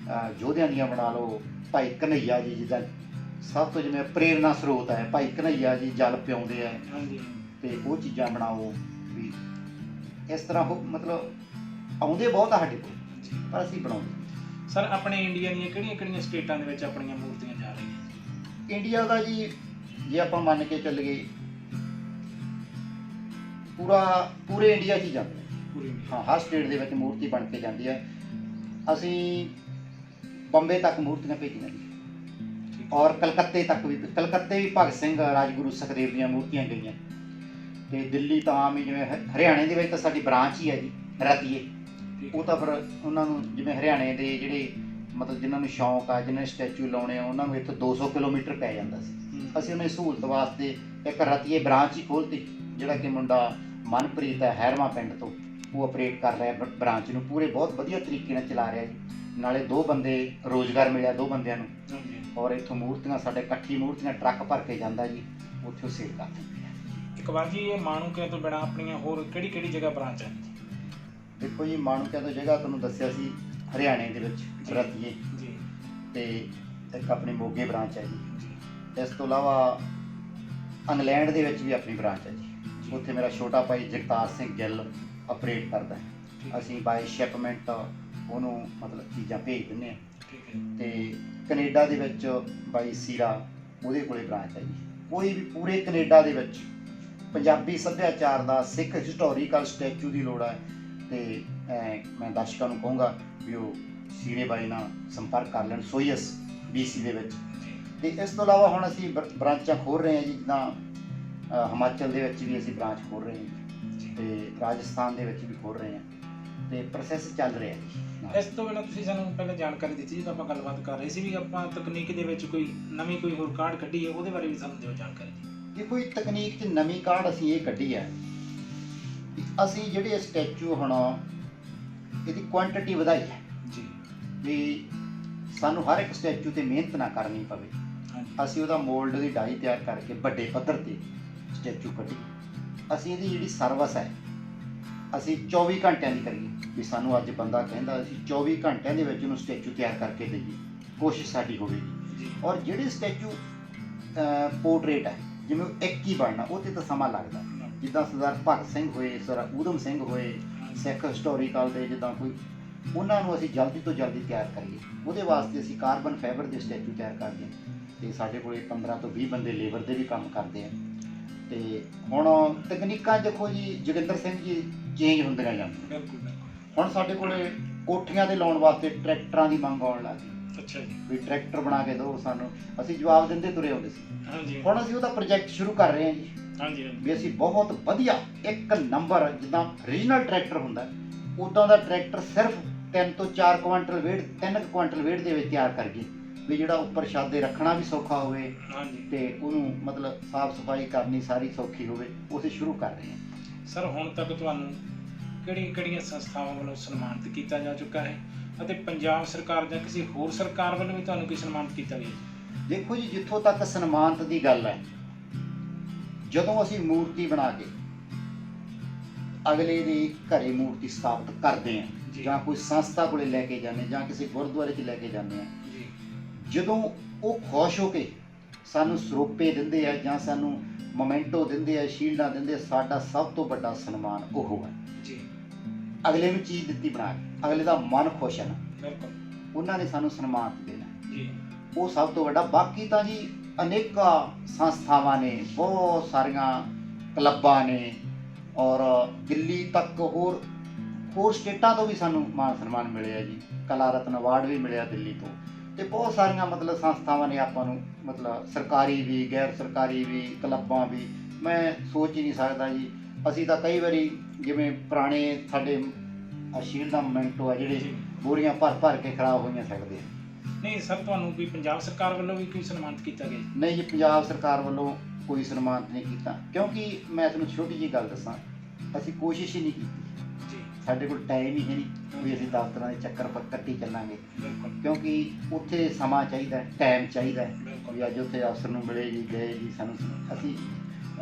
Speaker 2: ਯੋਧਿਆਂ ਦੀਆਂ ਬਣਾ ਲਓ। ਭਾਈ ਕਨ੍ਹਈਆ ਜੀ ਜਿੱਦਾਂ ਸਭ ਤੋਂ ਜਿਵੇਂ ਪ੍ਰੇਰਨਾ ਸਰੋਤ ਹੈ, ਭਾਈ ਕਨ੍ਹਈਆ ਜੀ ਜਲ ਪਿਆਉਂਦੇ ਹੈ,
Speaker 1: ਹਾਂਜੀ,
Speaker 2: ਤੇ ਉਹ ਚੀਜ਼ਾਂ ਬਣਾਓ। ਵੀ ਇਸ ਤਰ੍ਹਾਂ ਉਹ ਮਤਲਬ ਆਉਂਦੇ ਬਹੁਤ ਆ ਸਾਡੇ ਕੋਲ, ਪਰ ਅਸੀਂ ਬਣਾਉਂਦੇ।
Speaker 1: ਸਰ ਆਪਣੇ ਇੰਡੀਆ ਦੀਆਂ ਕਿਹੜੀਆਂ ਸਟੇਟਾਂ ਦੇ ਵਿੱਚ ਆਪਣੀਆਂ ਮੂਰਤੀਆਂ ਜਾ ਰਹੀਆਂ?
Speaker 2: ਇੰਡੀਆ ਦਾ ਜੀ ਜੇ ਆਪਾਂ ਮੰਨ ਕੇ ਚੱਲੀਏ ਪੂਰੇ ਇੰਡੀਆ 'ਚ ਹੀ ਜਾਂਦੇ
Speaker 1: ਪੂਰੀ
Speaker 2: ਹਾਂ, ਹਰ ਸਟੇਟ ਦੇ ਵਿੱਚ ਮੂਰਤੀ ਬਣ ਕੇ ਜਾਂਦੀ ਹੈ। ਅਸੀਂ ਬੰਬੇ ਤੱਕ ਮੂਰਤੀਆਂ ਭੇਜੀਆਂ ਜੀ, ਔਰ ਕਲਕੱਤੇ ਤੱਕ ਵੀ, ਕਲਕੱਤੇ ਵੀ ਭਗਤ ਸਿੰਘ, ਰਾਜਗੁਰੂ ਸੁਖਦੇਵ ਦੀਆਂ ਮੂਰਤੀਆਂ ਗਈਆਂ। ਤੇ ਦਿੱਲੀ ਤਾਂ ਆਮ ਹੀ, ਜਿਵੇਂ ਹਰਿਆਣੇ ਦੇ ਵਿੱਚ ਤਾਂ ਸਾਡੀ ਬ੍ਰਾਂਚ ਹੀ ਹੈ ਜੀ ਰਤੀਏ, ਉਹ ਤਾਂ ਫਿਰ ਉਹਨਾਂ ਨੂੰ ਜਿਵੇਂ ਹਰਿਆਣੇ ਦੇ ਜਿਹੜੇ ਮਤਲਬ ਜਿਨ੍ਹਾਂ ਨੂੰ ਸ਼ੌਂਕ ਆ, ਜਿਹਨਾਂ ਨੇ ਸਟੈਚੂ ਲਾਉਣੇ ਆ, ਉਹਨਾਂ ਨੂੰ ਇੱਥੋਂ 200 ਕਿਲੋਮੀਟਰ ਪੈ ਜਾਂਦਾ ਸੀ। ਅਸੀਂ ਉਹਨਾਂ ਦੀ ਸਹੂਲਤ ਵਾਸਤੇ ਇੱਕ ਰਤੀਏ ਬ੍ਰਾਂਚ ਹੀ ਖੋਲ੍ਹਤੀ, ਜਿਹੜਾ ਕਿ ਮੁੰਡਾ ਮਨਪ੍ਰੀਤ ਹੈ ਹੈਰਮਾ ਪਿੰਡ ਤੋਂ, ਉਹ ਆਪਰੇਟ ਕਰ ਰਿਹਾ ਬ੍ਰਾਂਚ ਨੂੰ, ਪੂਰੇ ਬਹੁਤ ਵਧੀਆ ਤਰੀਕੇ ਨਾਲ ਚਲਾ ਰਿਹਾ ਜੀ। ਨਾਲੇ 2 ਬੰਦੇ ਰੋਜ਼ਗਾਰ ਮਿਲਿਆ 2 ਬੰਦਿਆਂ ਨੂੰ, ਔਰ ਇੱਥੋਂ ਮੂਰਤੀਆਂ ਸਾਡੇ ਇਕੱਠੀ ਮੂਰਤੀਆਂ ਟਰੱਕ ਭਰ ਕੇ ਜਾਂਦਾ ਜੀ, ਉੱਥੋਂ ਸੇਲ ਕਰ ਦਿੰਦੇ ਆ।
Speaker 1: ਇਕਬਾਲ ਜੀ, ਇਹ ਮਾਣੂਕੇ ਤੋਂ ਬਿਨਾਂ ਆਪਣੀਆਂ ਹੋਰ ਕਿਹੜੀ ਜਗ੍ਹਾ ਬ੍ਰਾਂਚ ਹੈ?
Speaker 2: ਦੇਖੋ ਜੀ, ਮਾਣੂਕਿਆਂ ਤੋਂ ਜਗ੍ਹਾ ਤੁਹਾਨੂੰ ਦੱਸਿਆ ਸੀ ਹਰਿਆਣੇ ਦੇ ਵਿੱਚ ਰਤੀਏ,
Speaker 1: ਜੀ,
Speaker 2: ਤੇ ਇੱਕ ਆਪਣੀ ਮੋਗੇ ਬ੍ਰਾਂਚ ਹੈ ਜੀ।
Speaker 1: ਜੀ,
Speaker 2: ਇਸ ਤੋਂ ਇਲਾਵਾ ਇੰਗਲੈਂਡ ਦੇ ਵਿੱਚ ਵੀ ਆਪਣੀ ਬ੍ਰਾਂਚ ਹੈ ਜੀ, ਉੱਥੇ ਮੇਰਾ ਛੋਟਾ ਭਾਈ ਜਗਤਾਰ ਸਿੰਘ ਗਿੱਲ ਆਪਰੇਟ ਕਰਦਾ ਹੈ। ਅਸੀਂ ਬਾਈ ਸ਼ਿਪਮੈਂਟ ਉਹਨੂੰ ਮਤਲਬ ਚੀਜ਼ਾਂ ਭੇਜ ਦਿੰਦੇ ਹਾਂ।
Speaker 1: ਠੀਕ ਹੈ।
Speaker 2: ਤੇ ਕੈਨੇਡਾ ਦੇ ਵਿੱਚ ਬਾਈ ਸੀਰਾ, ਉਹਦੇ ਕੋਲੇ ਬ੍ਰਾਂਚ ਹੈ ਜੀ। ਕੋਈ ਵੀ ਪੂਰੇ ਕੈਨੇਡਾ ਦੇ ਵਿੱਚ ਪੰਜਾਬੀ ਸੱਭਿਆਚਾਰ ਦਾ, ਸਿੱਖ ਹਿਸਟੋਰੀਕਲ ਸਟੈਚੂ ਦੀ ਲੋੜ ਹੈ, ਤੇ ਮੈਂ ਦਰਸ਼ਕਾਂ ਨੂੰ ਕਹੂੰਗਾ ਵੀ ਉਹ ਸੀਰੇ ਬਾਈ ਨਾਲ ਸੰਪਰਕ ਕਰ ਲੈਣ, ਸੋਈਅਸ BC ਦੇ ਵਿੱਚ। ਤੇ ਇਸ ਤੋਂ ਇਲਾਵਾ ਹੁਣ ਅਸੀਂ ਬ੍ਰਾਂਚਾਂ ਖੋਲ੍ਹ ਰਹੇ ਹਾਂ ਜੀ, ਜਿੱਦਾਂ ਹਿਮਾਚਲ ਦੇ ਵਿੱਚ ਵੀ ਅਸੀਂ ਬ੍ਰਾਂਚ ਖੋਲ੍ਹ ਰਹੇ ਹਾਂ, ਤੇ ਰਾਜਸਥਾਨ ਦੇ ਵਿੱਚ ਵੀ ਖੋਲ੍ਹ ਰਹੇ ਹਾਂ, ਤੇ ਪ੍ਰੋਸੈਸ ਚੱਲ ਰਿਹਾ ਜੀ।
Speaker 1: ਇਸ ਤੋਂ ਬਿਨਾਂ ਤੁਸੀਂ ਸਾਨੂੰ ਪਹਿਲਾਂ ਜਾਣਕਾਰੀ ਦਿੱਤੀ ਜਦੋਂ ਆਪਾਂ ਗੱਲਬਾਤ ਕਰ ਰਹੇ ਸੀ ਵੀ ਆਪਾਂ ਤਕਨੀਕ ਦੇ ਵਿੱਚ ਕੋਈ ਨਵੀਂ ਕੋਈ ਹੋਰ ਕਾਢ ਕੱਢੀ ਹੈ, ਉਹਦੇ ਬਾਰੇ ਵੀ ਸਾਨੂੰ ਦਿਓ ਜਾਣਕਾਰੀ ਜੀ।
Speaker 2: ਇਹ ਕੋਈ ਤਕਨੀਕ 'ਚ ਨਵੀਂ ਕਾਢ ਅਸੀਂ ਇਹ ਕੱਢੀ ਹੈ ਵੀ ਅਸੀਂ ਜਿਹੜੇ ਸਟੈਚੂ ਹੁਣ ਇਹਦੀ ਕੁਆਂਟੀਟੀ ਵਧਾਈ ਹੈ
Speaker 1: ਜੀ।
Speaker 2: ਵੀ ਸਾਨੂੰ ਹਰ ਇੱਕ ਸਟੈਚੂ ਤੇ ਮਿਹਨਤ ਨਾ ਕਰਨੀ ਪਵੇ।
Speaker 1: ਹਾਂਜੀ।
Speaker 2: ਅਸੀਂ ਉਹਦਾ ਮੋਲਡ ਦੀ ਡਾਈ ਤਿਆਰ ਕਰਕੇ ਵੱਡੇ ਪੱਧਰ ਤੇ ਸਟੈਚੂ ਕੱਢੀ। ਅਸੀਂ ਇਹਦੀ ਜਿਹੜੀ ਸਰਵਿਸ ਹੈ ਅਸੀਂ 24 ਘੰਟਿਆਂ ਦੀ ਕਰੀਏ ਵੀ ਸਾਨੂੰ ਅੱਜ ਬੰਦਾ ਕਹਿੰਦਾ ਅਸੀਂ 24 ਘੰਟਿਆਂ ਦੇ ਵਿੱਚ ਉਹਨੂੰ ਸਟੈਚੂ ਤਿਆਰ ਕਰਕੇ ਦਈਏ, ਕੋਸ਼ਿਸ਼ ਸਾਡੀ ਹੋਵੇਗੀ
Speaker 1: ਜੀ।
Speaker 2: ਔਰ ਜਿਹੜੇ ਸਟੈਚੂ ਪੋਰਟਰੇਟ ਹੈ ਜਿਵੇਂ ਉਹ ਇੱਕ ਹੀ ਬਣਨਾ ਉਹ 'ਤੇ ਤਾਂ ਸਮਾਂ ਲੱਗਦਾ, ਜਿੱਦਾਂ ਸਰਦਾਰ ਭਗਤ ਸਿੰਘ ਹੋਏ, ਸਰਦਾਰ ਊਧਮ ਸਿੰਘ ਹੋਏ, ਸਿੱਖ ਹਿਸਟੋਰੀਕਲ ਦੇ ਜਿੱਦਾਂ ਕੋਈ, ਉਹਨਾਂ ਨੂੰ ਅਸੀਂ ਜਲਦੀ ਤੋਂ ਜਲਦੀ ਤਿਆਰ ਕਰੀਏ। ਉਹਦੇ ਵਾਸਤੇ ਅਸੀਂ ਕਾਰਬਨ ਫਾਈਬਰ ਦੇ ਸਟੈਚੂ ਤਿਆਰ ਕਰਦੇ ਹਾਂ ਅਤੇ ਸਾਡੇ ਕੋਲ 15 ਤੋਂ 20 ਬੰਦੇ ਲੇਬਰ ਦੇ ਵੀ ਕੰਮ ਕਰਦੇ ਆ। ਅਤੇ ਹੁਣ ਤਕਨੀਕਾਂ ਦੇਖੋ ਜੀ, ਜੋਗਿੰਦਰ ਸਿੰਘ ਜੀ ਚੇਂਜ ਹੁੰਦੀਆਂ ਜਾਂਦੀਆਂ।
Speaker 1: ਬਿਲਕੁਲ।
Speaker 2: ਹੁਣ ਸਾਡੇ ਕੋਲ ਕੋਠੀਆਂ ਦੇ ਲਾਉਣ ਵਾਸਤੇ ਟਰੈਕਟਰਾਂ ਦੀ ਮੰਗ ਆਉਣ ਲੱਗ ਗਈ।
Speaker 1: ਅੱਛਾ ਜੀ।
Speaker 2: ਵੀ ਟਰੈਕਟਰ ਬਣਾ ਕੇ ਦਿਓ ਸਾਨੂੰ, ਅਸੀਂ ਜਵਾਬ ਦਿੰਦੇ ਤੁਰੇ ਆਉਂਦੇ ਸੀ।
Speaker 1: ਹਾਂਜੀ।
Speaker 2: ਹੁਣ ਅਸੀਂ ਉਹਦਾ ਪ੍ਰੋਜੈਕਟ ਸ਼ੁਰੂ ਕਰ ਰਹੇ ਹਾਂ ਜੀ।
Speaker 1: ਹਾਂਜੀ।
Speaker 2: ਵੀ ਅਸੀਂ ਬਹੁਤ ਵਧੀਆ ਇੱਕ ਨੰਬਰ ਜਿੱਦਾਂ ਰੀਜਨਲ ਟਰੈਕਟਰ ਹੁੰਦਾ ਉੱਦਾਂ ਦਾ ਟਰੈਕਟਰ ਸਿਰਫ 3 ਤੋਂ 4 ਕੁਆਂਟਲ ਵੇੜ 3 ਕੁਆਂਟਲ ਵੇੜ ਦੇ ਵਿੱਚ ਤਿਆਰ ਕਰੀਏ ਵੀ ਜਿਹੜਾ ਉੱਪਰ ਛਾਦੇ ਰੱਖਣਾ ਵੀ ਸੌਖਾ ਹੋਵੇ।
Speaker 1: ਹਾਂਜੀ।
Speaker 2: ਤੇ ਉਹਨੂੰ ਮਤਲਬ ਸਾਫ਼ ਸਫਾਈ ਕਰਨੀ ਸਾਰੀ ਸੌਖੀ ਹੋਵੇ। ਉਹ ਅਸੀਂ ਸ਼ੁਰੂ ਕਰ ਰਹੇ ਹਾਂ।
Speaker 1: ਸਰ ਹੁਣ ਤੱਕ ਤੁਹਾਨੂੰ ਕਿਹੜੀਆਂ ਸੰਸਥਾਵਾਂ ਵੱਲੋਂ ਸਨਮਾਨਿਤ ਕੀਤਾ ਜਾ ਚੁੱਕਾ ਹੈ ਅਤੇ ਪੰਜਾਬ ਸਰਕਾਰ ਜਾਂ ਕਿਸੇ ਹੋਰ ਸਰਕਾਰ ਵੱਲੋਂ ਵੀ ਤੁਹਾਨੂੰ ਕੀ ਸਨਮਾਨਿਤ ਕੀਤਾ ਗਿਆ?
Speaker 2: ਦੇਖੋ ਜੀ, ਜਿੱਥੋਂ ਤੱਕ ਸਨਮਾਨਿਤ ਦੀ ਗੱਲ ਹੈ, ਜਦੋਂ ਅਸੀਂ ਮੂਰਤੀ ਬਣਾ ਕੇ ਅਗਲੇ ਦੇ ਘਰੇ ਮੂਰਤੀ ਸਥਾਪਿਤ ਕਰਦੇ ਹਾਂ ਜਾਂ ਕੋਈ ਸੰਸਥਾ ਕੋਲੇ ਲੈ ਕੇ ਜਾਂਦੇ ਜਾਂ ਕਿਸੇ ਗੁਰਦੁਆਰੇ 'ਚ ਲੈ ਕੇ ਜਾਂਦੇ ਹਾਂ, ਜਦੋਂ ਉਹ ਖੁਸ਼ ਹੋ ਕੇ ਸਾਨੂੰ ਸਰੋਪੇ ਦਿੰਦੇ ਆ ਜਾਂ ਸਾਨੂੰ ਮੋਮੈਂਟੋ ਦਿੰਦੇ ਆ, ਸ਼ੀਲਡਾਂ ਦਿੰਦੇ ਆ, ਸਾਡਾ ਸਭ ਤੋਂ ਵੱਡਾ ਸਨਮਾਨ ਉਹ ਹੈ
Speaker 1: ਜੀ।
Speaker 2: ਅਗਲੇ ਨੂੰ ਚੀਜ਼ ਦਿੱਤੀ ਬਣਾ ਕੇ, ਅਗਲੇ ਦਾ ਮਨ ਖੁਸ਼ ਹੈ ਨਾ,
Speaker 1: ਬਿਲਕੁਲ।
Speaker 2: ਉਹਨਾਂ ਨੇ ਸਾਨੂੰ ਸਨਮਾਨਿਤ ਦੇਣਾ
Speaker 1: ਜੀ।
Speaker 2: ਉਹ ਸਭ ਤੋਂ ਵੱਡਾ। ਬਾਕੀ ਤਾਂ ਜੀ ਅਨੇਕਾਂ ਸੰਸਥਾਵਾਂ ਨੇ, ਬਹੁਤ ਸਾਰੀਆਂ ਕਲੱਬਾਂ ਨੇ ਔਰ ਦਿੱਲੀ ਤੱਕ ਹੋਰ ਸਟੇਟਾਂ ਤੋਂ ਵੀ ਸਾਨੂੰ ਮਾਣ ਸਨਮਾਨ ਮਿਲਿਆ ਜੀ। ਕਲਾ ਰਤਨ ਅਵਾਰਡ ਵੀ ਮਿਲਿਆ ਦਿੱਲੀ ਤੋਂ। ਅਤੇ ਬਹੁਤ ਸਾਰੀਆਂ ਮਤਲਬ ਸੰਸਥਾਵਾਂ ਨੇ ਆਪਾਂ ਨੂੰ, ਮਤਲਬ ਸਰਕਾਰੀ ਵੀ, ਗੈਰ ਸਰਕਾਰੀ ਵੀ, ਕਲੱਬਾਂ ਵੀ, ਮੈਂ ਸੋਚ ਹੀ ਨਹੀਂ ਸਕਦਾ ਜੀ। ਅਸੀਂ ਤਾਂ ਕਈ ਵਾਰੀ ਜਿਵੇਂ ਪੁਰਾਣੇ ਸਾਡੇ ਸ਼ੀਲ ਦਾ ਮੋਮੈਂਟੋ ਆ ਜਿਹੜੇ ਬੋਰੀਆਂ ਭਰ ਕੇ ਖਰਾਬ ਹੋਈਆਂ ਸਕਦੇ ਆ।
Speaker 1: ਨਹੀਂ ਸਰ, ਤੁਹਾਨੂੰ ਵੀ ਪੰਜਾਬ ਸਰਕਾਰ ਵੱਲੋਂ ਵੀ ਕੋਈ ਸਨਮਾਨਿਤ ਕੀਤਾ ਗਿਆ?
Speaker 2: ਨਹੀਂ ਜੀ, ਪੰਜਾਬ ਸਰਕਾਰ ਵੱਲੋਂ ਕੋਈ ਸਨਮਾਨਿਤ ਨਹੀਂ ਕੀਤਾ, ਕਿਉਂਕਿ ਮੈਂ ਤੁਹਾਨੂੰ ਛੋਟੀ ਜਿਹੀ ਗੱਲ ਦੱਸਾਂ, ਅਸੀਂ ਕੋਸ਼ਿਸ਼ ਹੀ ਨਹੀਂ ਕੀਤੀ
Speaker 1: ਜੀ।
Speaker 2: ਸਾਡੇ ਕੋਲ ਟਾਈਮ ਹੀ ਹੈ ਨਹੀਂ ਵੀ ਅਸੀਂ ਦਫ਼ਤਰਾਂ ਦੇ ਚੱਕਰ ਪਰ ਕੱਟੀ ਚੱਲਾਂਗੇ।
Speaker 1: ਬਿਲਕੁਲ।
Speaker 2: ਕਿਉਂਕਿ ਉੱਥੇ ਸਮਾਂ ਚਾਹੀਦਾ, ਟਾਈਮ ਚਾਹੀਦਾ
Speaker 1: ਬਿਲਕੁਲ।
Speaker 2: ਵੀ ਅੱਜ ਉੱਥੇ ਅਫਸਰ ਨੂੰ ਮਿਲੇ ਜੀ, ਗਏ ਜੀ, ਸਾਨੂੰ ਅਸੀਂ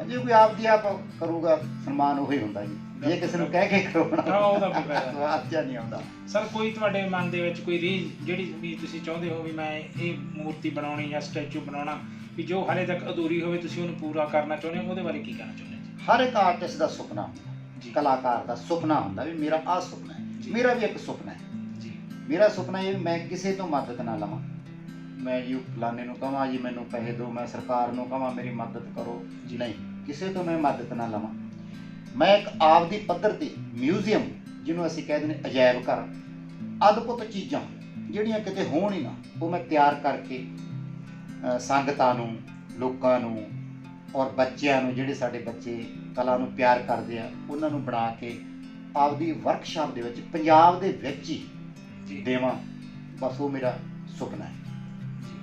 Speaker 2: ਜੇ ਕੋਈ ਆਪਦੀ ਆਪ ਕਰੂਗਾ ਸਨਮਾਨ ਉਹੀ ਹੁੰਦਾ ਜੀ। ਜੇ ਕਿਸੇ ਨੂੰ ਕਹਿ ਕੇ ਕਰਾਉਣਾ
Speaker 1: ਉਹਦਾ ਕੋਈ ਫਾਇਦਾ
Speaker 2: ਸਵਾਦ ਜਿਹਾ ਨਹੀਂ ਆਉਂਦਾ।
Speaker 1: ਸਰ ਕੋਈ ਤੁਹਾਡੇ ਮਨ ਦੇ ਵਿੱਚ ਕੋਈ ਰੀਝ ਜਿਹੜੀ ਵੀ ਤੁਸੀਂ ਚਾਹੁੰਦੇ ਹੋ ਵੀ ਮੈਂ ਇਹ ਮੂਰਤੀ ਬਣਾਉਣੀ ਜਾਂ ਸਟੈਚੂ ਬਣਾਉਣਾ ਵੀ ਜੋ ਹਾਲੇ ਤੱਕ ਅਧੂਰੀ ਹੋਵੇ, ਤੁਸੀਂ ਉਹਨੂੰ ਪੂਰਾ ਕਰਨਾ ਚਾਹੁੰਦੇ ਹੋ, ਉਹਦੇ ਬਾਰੇ ਕੀ ਕਹਿਣਾ ਚਾਹੁੰਦੇ ਜੀ?
Speaker 2: ਹਰ ਇੱਕ ਆਰਟਿਸਟ ਦਾ ਸੁਪਨਾ ਹੁੰਦਾ
Speaker 1: ਜੀ।
Speaker 2: ਕਲਾਕਾਰ ਦਾ ਸੁਪਨਾ ਹੁੰਦਾ ਵੀ ਮੇਰਾ ਆਹ ਸੁਪਨਾ ਹੈ। ਮੇਰਾ ਵੀ ਇੱਕ ਸੁਪਨਾ ਹੈ
Speaker 1: ਜੀ।
Speaker 2: ਮੇਰਾ ਸੁਪਨਾ ਇਹ ਵੀ ਮੈਂ ਕਿਸੇ ਤੋਂ ਮਦਦ ਨਾ ਲਵਾਂ। ਮੈਂ ਜੀ ਫਲਾਣੇ ਨੂੰ ਕਹਾਂ ਜੀ ਮੈਨੂੰ ਪੈਸੇ ਦਿਓ, ਮੈਂ ਸਰਕਾਰ ਨੂੰ ਕਹਾਂ ਮੇਰੀ ਮਦਦ ਕਰੋ ਜੀ, ਨਹੀਂ, ਕਿਸੇ ਤੋਂ ਮੈਂ ਮਦਦ ਨਾ ਲਵਾਂ। ਮੈਂ ਇੱਕ ਆਪਦੀ ਪੱਧਰ ਤੇ ਮਿਊਜ਼ੀਅਮ, ਜਿਹਨੂੰ ਅਸੀਂ ਕਹਿ ਦਿੰਦੇ ਅਜਾਇਬ ਘਰ, ਅਦਭੁਤ ਚੀਜ਼ਾਂ ਜਿਹੜੀਆਂ ਕਿਤੇ ਹੋਣ ਹੀ ਨਾ, ਉਹ ਮੈਂ ਤਿਆਰ ਕਰਕੇ ਸੰਗਤਾਂ ਨੂੰ, ਲੋਕਾਂ ਨੂੰ ਔਰ ਬੱਚਿਆਂ ਨੂੰ, ਜਿਹੜੇ ਸਾਡੇ ਬੱਚੇ ਕਲਾ ਨੂੰ ਪਿਆਰ ਕਰਦੇ ਆ, ਉਹਨਾਂ ਨੂੰ ਬਣਾ ਕੇ ਆਪਦੀ ਵਰਕਸ਼ਾਪ ਦੇ ਵਿੱਚ ਪੰਜਾਬ ਦੇ ਵਿੱਚ ਹੀ ਦੇਵਾਂ। ਬਸ ਉਹ ਮੇਰਾ ਸੁਪਨਾ ਹੈ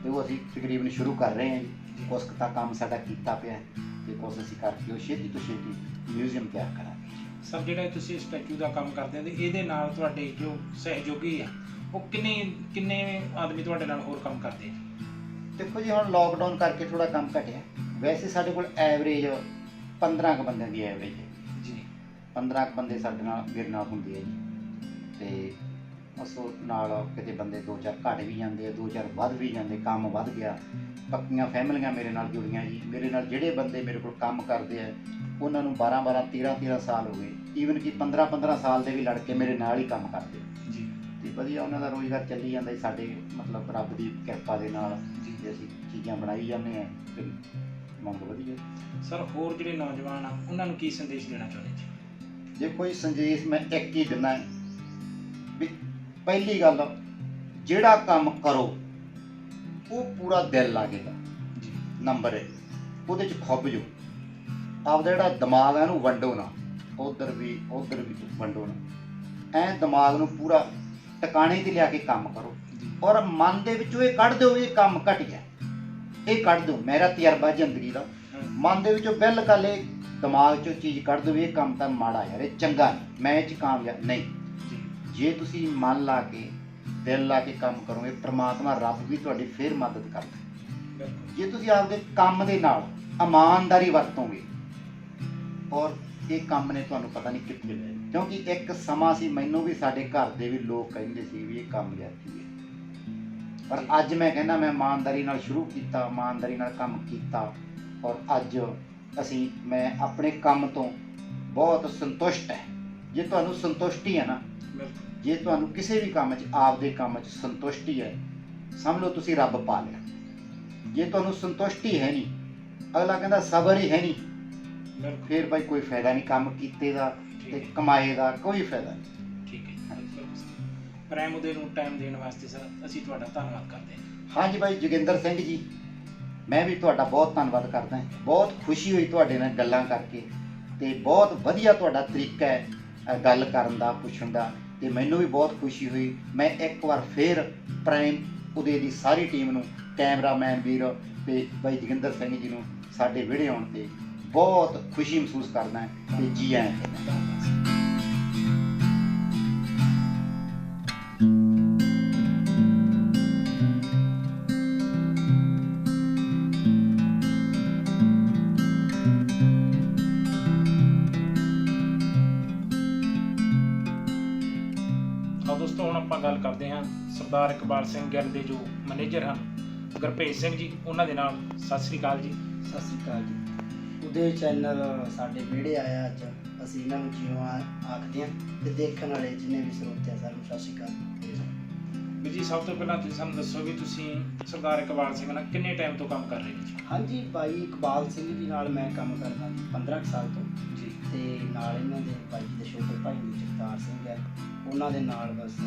Speaker 2: ਅਤੇ ਉਹ ਅਸੀਂ ਤਕਰੀਬਨ ਸ਼ੁਰੂ ਕਰ ਰਹੇ ਹਾਂ ਜੀ। ਕੁਛ ਕੁ ਤਾਂ ਕੰਮ ਸਾਡਾ ਕੀਤਾ ਪਿਆ ਅਤੇ ਕੁਛ ਅਸੀਂ ਕਰਕੇ ਉਹ ਛੇਤੀ ਤੋਂ ਛੇਤੀ ਮਿਊਜ਼ੀਅਮ ਤਿਆਰ ਕਰਾਂਗੇ।
Speaker 1: ਸਰ ਜਿਹੜਾ ਤੁਸੀਂ ਸਟੈਚੂ ਦਾ ਕੰਮ ਕਰਦੇ ਹੋ ਤੇ ਇਹਦੇ ਨਾਲ ਤੁਹਾਡੇ ਜੋ ਸਹਿਯੋਗੀ ਆ ਉਹ ਕਿੰਨੇ ਆਦਮੀ ਤੁਹਾਡੇ ਨਾਲ ਹੋਰ ਕੰਮ ਕਰਦੇ ਆ?
Speaker 2: ਦੇਖੋ ਜੀ, ਹੁਣ ਲੋਕਡਾਊਨ ਕਰਕੇ ਥੋੜ੍ਹਾ ਕੰਮ ਘਟਿਆ। ਵੈਸੇ ਸਾਡੇ ਕੋਲ ਐਵਰੇਜ 15 ਕੁ ਬੰਦਿਆਂ ਦੀ ਐਵਰੇਜ ਹੈ
Speaker 1: ਜੀ।
Speaker 2: 15 ਕੁ ਬੰਦੇ ਸਾਡੇ ਨਾਲ ਮੇਰੇ ਨਾਲ ਹੁੰਦੇ ਆ ਜੀ। ਅਤੇ ਉਸ ਨਾਲ ਕਿਤੇ ਬੰਦੇ 2-4 ਘੱਟ ਵੀ ਜਾਂਦੇ ਆ, 2-4 ਵੱਧ ਵੀ ਜਾਂਦੇ, ਕੰਮ ਵੱਧ ਗਿਆ। ਪੱਕੀਆਂ ਫੈਮਲੀਆਂ ਮੇਰੇ ਨਾਲ ਜੁੜੀਆਂ ਜੀ। ਮੇਰੇ ਨਾਲ ਜਿਹੜੇ ਬੰਦੇ ਮੇਰੇ ਕੋਲ ਕੰਮ ਕਰਦੇ ਆ ਉਹਨਾਂ ਨੂੰ 12-12, 13-13 ਸਾਲ ਹੋ ਗਏ। ਈਵਨ ਕਿ 15-15 ਸਾਲ ਦੇ ਵੀ ਲੜਕੇ ਮੇਰੇ ਨਾਲ ਹੀ ਕੰਮ ਕਰਦੇ
Speaker 1: ਜੀ।
Speaker 2: ਅਤੇ ਵਧੀਆ ਉਹਨਾਂ ਦਾ ਰੁਜ਼ਗਾਰ ਚੱਲੀ ਜਾਂਦਾ ਜੀ। ਸਾਡੇ ਮਤਲਬ ਰੱਬ ਦੀ ਕਿਰਪਾ ਦੇ ਨਾਲ ਜੀ ਅਸੀਂ ਚੀਜ਼ਾਂ ਬਣਾਈ ਜਾਂਦੇ ਹਾਂ ਅਤੇ ਮੰਗ ਵਧੀਆ।
Speaker 1: ਸਰ ਹੋਰ ਜਿਹੜੇ ਨੌਜਵਾਨ ਆ ਉਹਨਾਂ ਨੂੰ ਕੀ ਸੰਦੇਸ਼ ਦੇਣਾ ਚਾਹੁੰਦੇ ਜੀ?
Speaker 2: ਦੇਖੋ ਜੀ, ਸੰਦੇਸ਼ ਮੈਂ ਇੱਕ ਹੀ ਦਿੰਦਾ ਵੀ ਪਹਿਲੀ ਗੱਲ, ਜਿਹੜਾ ਕੰਮ ਕਰੋ ਉਹ ਪੂਰਾ ਦਿਲ ਲੱਗੇਗਾ
Speaker 1: ਜੀ।
Speaker 2: ਨੰਬਰ 1, ਉਹਦੇ 'ਚ ਖੁੱਭ ਜਾਓ। ਆਪਦਾ ਜਿਹੜਾ ਦਿਮਾਗ ਹੈ ਇਹਨੂੰ ਵੰਡੋ ਨਾ, ਉੱਧਰ ਵੀ ਵੰਡੋ ਨਾ। ਐਂ ਦਿਮਾਗ ਨੂੰ ਪੂਰਾ ਟਿਕਾਣੇ ਤੇ ਲਿਆ ਕੇ ਕੰਮ ਕਰੋ ਔਰ ਮਨ ਦੇ ਵਿੱਚੋਂ ਇਹ ਕੱਢ ਦਿਓ ਇਹ ਕੰਮ ਘਟਿਆ, ਇਹ ਕੱਢ ਦਿਓ। ਮੇਰਾ ਤਜਰਬਾ ਜ਼ਿੰਦਗੀ ਦਾ, ਮਨ ਦੇ ਵਿੱਚੋਂ ਬਿਲਕੁਲ ਇਹ ਦਿਮਾਗ 'ਚੋਂ ਚੀਜ਼ ਕੱਢ ਦਿਓ ਇਹ ਕੰਮ ਤਾਂ ਮਾੜਾ ਯਾਰ, ਇਹ ਚੰਗਾ ਨਹੀਂ, ਮੈਂ ਇਹ 'ਚ ਕਾਮਯਾਬ ਨਹੀਂ। ਜੇ ਤੁਸੀਂ ਮਨ ਲਾ ਕੇ ਦਿਲ ਲਾ ਕੇ ਕੰਮ ਕਰੋਗੇ, ਪ੍ਰਮਾਤਮਾ ਰੱਬ ਵੀ ਤੁਹਾਡੀ ਫੇਰ ਮਦਦ ਕਰਦਾ। ਜੇ ਤੁਸੀਂ ਆਪਦੇ ਕੰਮ ਦੇ ਨਾਲ ਇਮਾਨਦਾਰੀ ਵਰਤੋਗੇ ਔਰ ਇਹ ਕੰਮ ਨੇ ਤੁਹਾਨੂੰ ਪਤਾ ਨਹੀਂ ਕਿੱਥੇ ਲੈ ਜਾਣਾ। ਕਿਉਂਕਿ ਇੱਕ ਸਮਾਂ ਸੀ, ਮੈਨੂੰ ਵੀ ਸਾਡੇ ਘਰ ਦੇ ਵੀ ਲੋਕ ਕਹਿੰਦੇ ਸੀ ਵੀ ਇਹ ਕੰਮ ਜਾਤੀ ਹੈ, ਪਰ ਅੱਜ ਮੈਂ ਕਹਿੰਦਾ ਮੈਂ ਇਮਾਨਦਾਰੀ ਨਾਲ ਸ਼ੁਰੂ ਕੀਤਾ, ਇਮਾਨਦਾਰੀ ਨਾਲ ਕੰਮ ਕੀਤਾ ਔਰ ਅੱਜ ਮੈਂ ਆਪਣੇ ਕੰਮ ਤੋਂ ਬਹੁਤ ਸੰਤੁਸ਼ਟ ਹੈ। ਜੇ ਤੁਹਾਨੂੰ ਸੰਤੁਸ਼ਟੀ ਹੈ ਨਾ, ਜੇ ਤੁਹਾਨੂੰ ਕਿਸੇ ਵੀ ਕੰਮ 'ਚ ਆਪਦੇ ਕੰਮ 'ਚ ਸੰਤੁਸ਼ਟੀ ਹੈ, ਸਮਝ ਲਓ ਤੁਸੀਂ ਰੱਬ ਪਾ ਲਿਆ। ਜੇ ਤੁਹਾਨੂੰ ਸੰਤੁਸ਼ਟੀ ਹੈ ਨਹੀਂ, ਅਗਲਾ ਕਹਿੰਦਾ ਸਬਰ ਹੀ ਹੈ ਨਹੀਂ, ਫਿਰ ਬਾਈ ਕੋਈ ਫਾਇਦਾ ਨਹੀਂ ਕੰਮ ਕੀਤੇ ਦਾ ਤੇ ਕਮਾਏ ਦਾ, ਕੋਈ ਫਾਇਦਾ ਨਹੀਂ।
Speaker 1: ਠੀਕ ਹੈ, ਪ੍ਰਾਈਮ ਉਦੇ ਨੂੰ ਟਾਈਮ ਦੇਣ ਵਾਸਤੇ ਸਰ ਅਸੀਂ ਤੁਹਾਡਾ ਧੰਨਵਾਦ ਕਰਦੇ ਹਾਂ।
Speaker 2: ਹਾਂਜੀ ਬਾਈ ਜੋਗਿੰਦਰ ਸਿੰਘ ਜੀ, ਮੈਂ ਵੀ ਤੁਹਾਡਾ ਬਹੁਤ ਧੰਨਵਾਦ ਕਰਦਾ। ਬਹੁਤ ਖੁਸ਼ੀ ਹੋਈ ਤੁਹਾਡੇ ਨਾਲ ਗੱਲਾਂ ਕਰਕੇ ਤੇ ਬਹੁਤ ਵਧੀਆ ਤੁਹਾਡਾ ਤਰੀਕਾ ਹੈ ਗੱਲ ਕਰਨ ਦਾ, ਪੁੱਛਣ ਦਾ, ਤੇ ਮੈਨੂੰ ਵੀ ਬਹੁਤ ਖੁਸ਼ੀ ਹੋਈ। ਮੈਂ ਇੱਕ ਵਾਰ ਫੇਰ ਪ੍ਰਾਈਮ ਉਦੇ ਦੀ ਸਾਰੀ ਟੀਮ ਨੂੰ, ਕੈਮਰਾਮੈਨ ਵੀਰ ਤੇ ਬਾਈ ਜੋਗਿੰਦਰ ਸਿੰਘ ਜੀ ਨੂੰ ਸਾਡੇ ਵਿਹੜੇ ਆਉਣ ਤੇ ਬਹੁਤ ਖੁਸ਼ੀ ਮਹਿਸੂਸ ਕਰਦਾ ਤੇ ਜੀ ਆਇਆਂ ਕਹਿੰਦਾ।
Speaker 1: ਦੋਸਤੋ ਹੁਣ ਆਪਾਂ ਗੱਲ ਕਰਦੇ ਹਾਂ ਸਰਦਾਰ ਇਕਬਾਲ ਸਿੰਘ ਗਿੱਲ ਦੇ ਜੋ ਮੈਨੇਜਰ ਹਨ ਗੁਰਭੇਜ ਸਿੰਘ ਜੀ, ਉਹਨਾਂ ਦੇ ਨਾਲ। ਸਤਿ ਸ੍ਰੀ ਅਕਾਲ ਜੀ।
Speaker 3: ਸਤਿ ਸ੍ਰੀ ਅਕਾਲ ਜੀ। ਉਦੇ ਚੈਨਲ ਸਾਡੇ ਵਿਹੜੇ ਆਇਆ ਅੱਜ, ਅਸੀਂ ਇਹਨਾਂ ਨੂੰ ਜਿਉਂ ਆਖਦੇ ਹਾਂ ਤੇ ਦੇਖਣ ਵਾਲੇ ਜਿੰਨੇ ਵੀ ਸਰੋਤੇ ਆ ਸਾਰਿਆਂ ਨੂੰ ਸਤਿ ਸ੍ਰੀ ਅਕਾਲ।
Speaker 1: ਵੀ ਜੀ ਸਭ ਤੋਂ ਪਹਿਲਾਂ ਤੁਸੀਂ ਸਾਨੂੰ ਦੱਸੋ ਵੀ ਤੁਸੀਂ ਸਰਦਾਰ ਇਕਬਾਲ ਸਿੰਘ ਨਾਲ ਕਿੰਨੇ ਟਾਈਮ ਤੋਂ ਕੰਮ ਕਰ ਰਹੇ ਹੋ ਜੀ?
Speaker 3: ਹਾਂਜੀ, ਬਾਈ ਇਕਬਾਲ ਸਿੰਘ ਜੀ ਨਾਲ ਮੈਂ ਕੰਮ ਕਰਦਾ 15 ਸਾਲ ਤੋਂ
Speaker 1: ਜੀ,
Speaker 3: ਤੇ ਨਾਲ ਇਹਨਾਂ ਦੇ ਬਾਈ ਜੀ ਦੇ ਛੋਟੇ ਭਾਈ ਜੀ ਜਗਤਾਰ ਸਿੰਘ ਹੈ, ਉਹਨਾਂ ਦੇ ਨਾਲ ਬਸ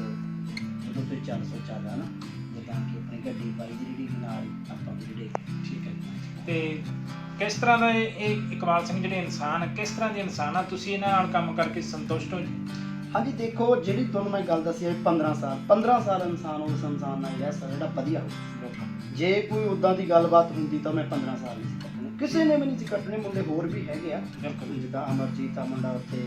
Speaker 3: ਜਦੋਂ ਤੋਂ 400 ਚੱਲਦਾ ਨਾ, ਜਿੱਦਾਂ ਕਿ ਆਪਣੀ ਗੱਡੀ ਬਾਈ ਦੀ ਰੇੜੀ ਨਾਲ ਆਪਾਂ ਵੀ ਰੇੜੀ।
Speaker 1: ਠੀਕ ਹੈ ਜੀ। ਤੇ ਕਿਸ ਤਰ੍ਹਾਂ ਦਾ ਇਹ ਇਕਬਾਲ ਸਿੰਘ ਜਿਹੜੇ ਇਨਸਾਨ, ਕਿਸ ਤਰ੍ਹਾਂ ਦੇ ਇਨਸਾਨ ਆ, ਤੁਸੀਂ ਇਹਨਾਂ ਨਾਲ ਕੰਮ ਕਰਕੇ ਸੰਤੁਸ਼ਟ ਹੋ ਜੀ?
Speaker 3: ਹਾਂਜੀ, ਦੇਖੋ ਜਿਹੜੀ ਤੁਹਾਨੂੰ ਮੈਂ ਗੱਲ ਦੱਸੀ ਹੈ 15 ਸਾਲ ਇਨਸਾਨ ਉਸ ਇਨਸਾਨ ਨਾਲ ਰਹਿ ਸਕਦਾ ਜਿਹੜਾ ਵਧੀਆ ਹੋਵੇ। ਜੇ ਕੋਈ ਉੱਦਾਂ ਦੀ ਗੱਲਬਾਤ ਹੁੰਦੀ ਤਾਂ ਮੈਂ 15 ਸਾਲ ਨਹੀਂ ਸੀ ਕੱਟਣੇ, ਕਿਸੇ ਨੇ ਵੀ ਨਹੀਂ ਸੀ ਕੱਟਣੇ। ਮੁੰਡੇ ਹੋਰ ਵੀ ਹੈਗੇ ਆ, ਜਿੱਦਾਂ ਅਮਰਜੀਤ ਆ ਮੁੰਡਾ, ਉੱਥੇ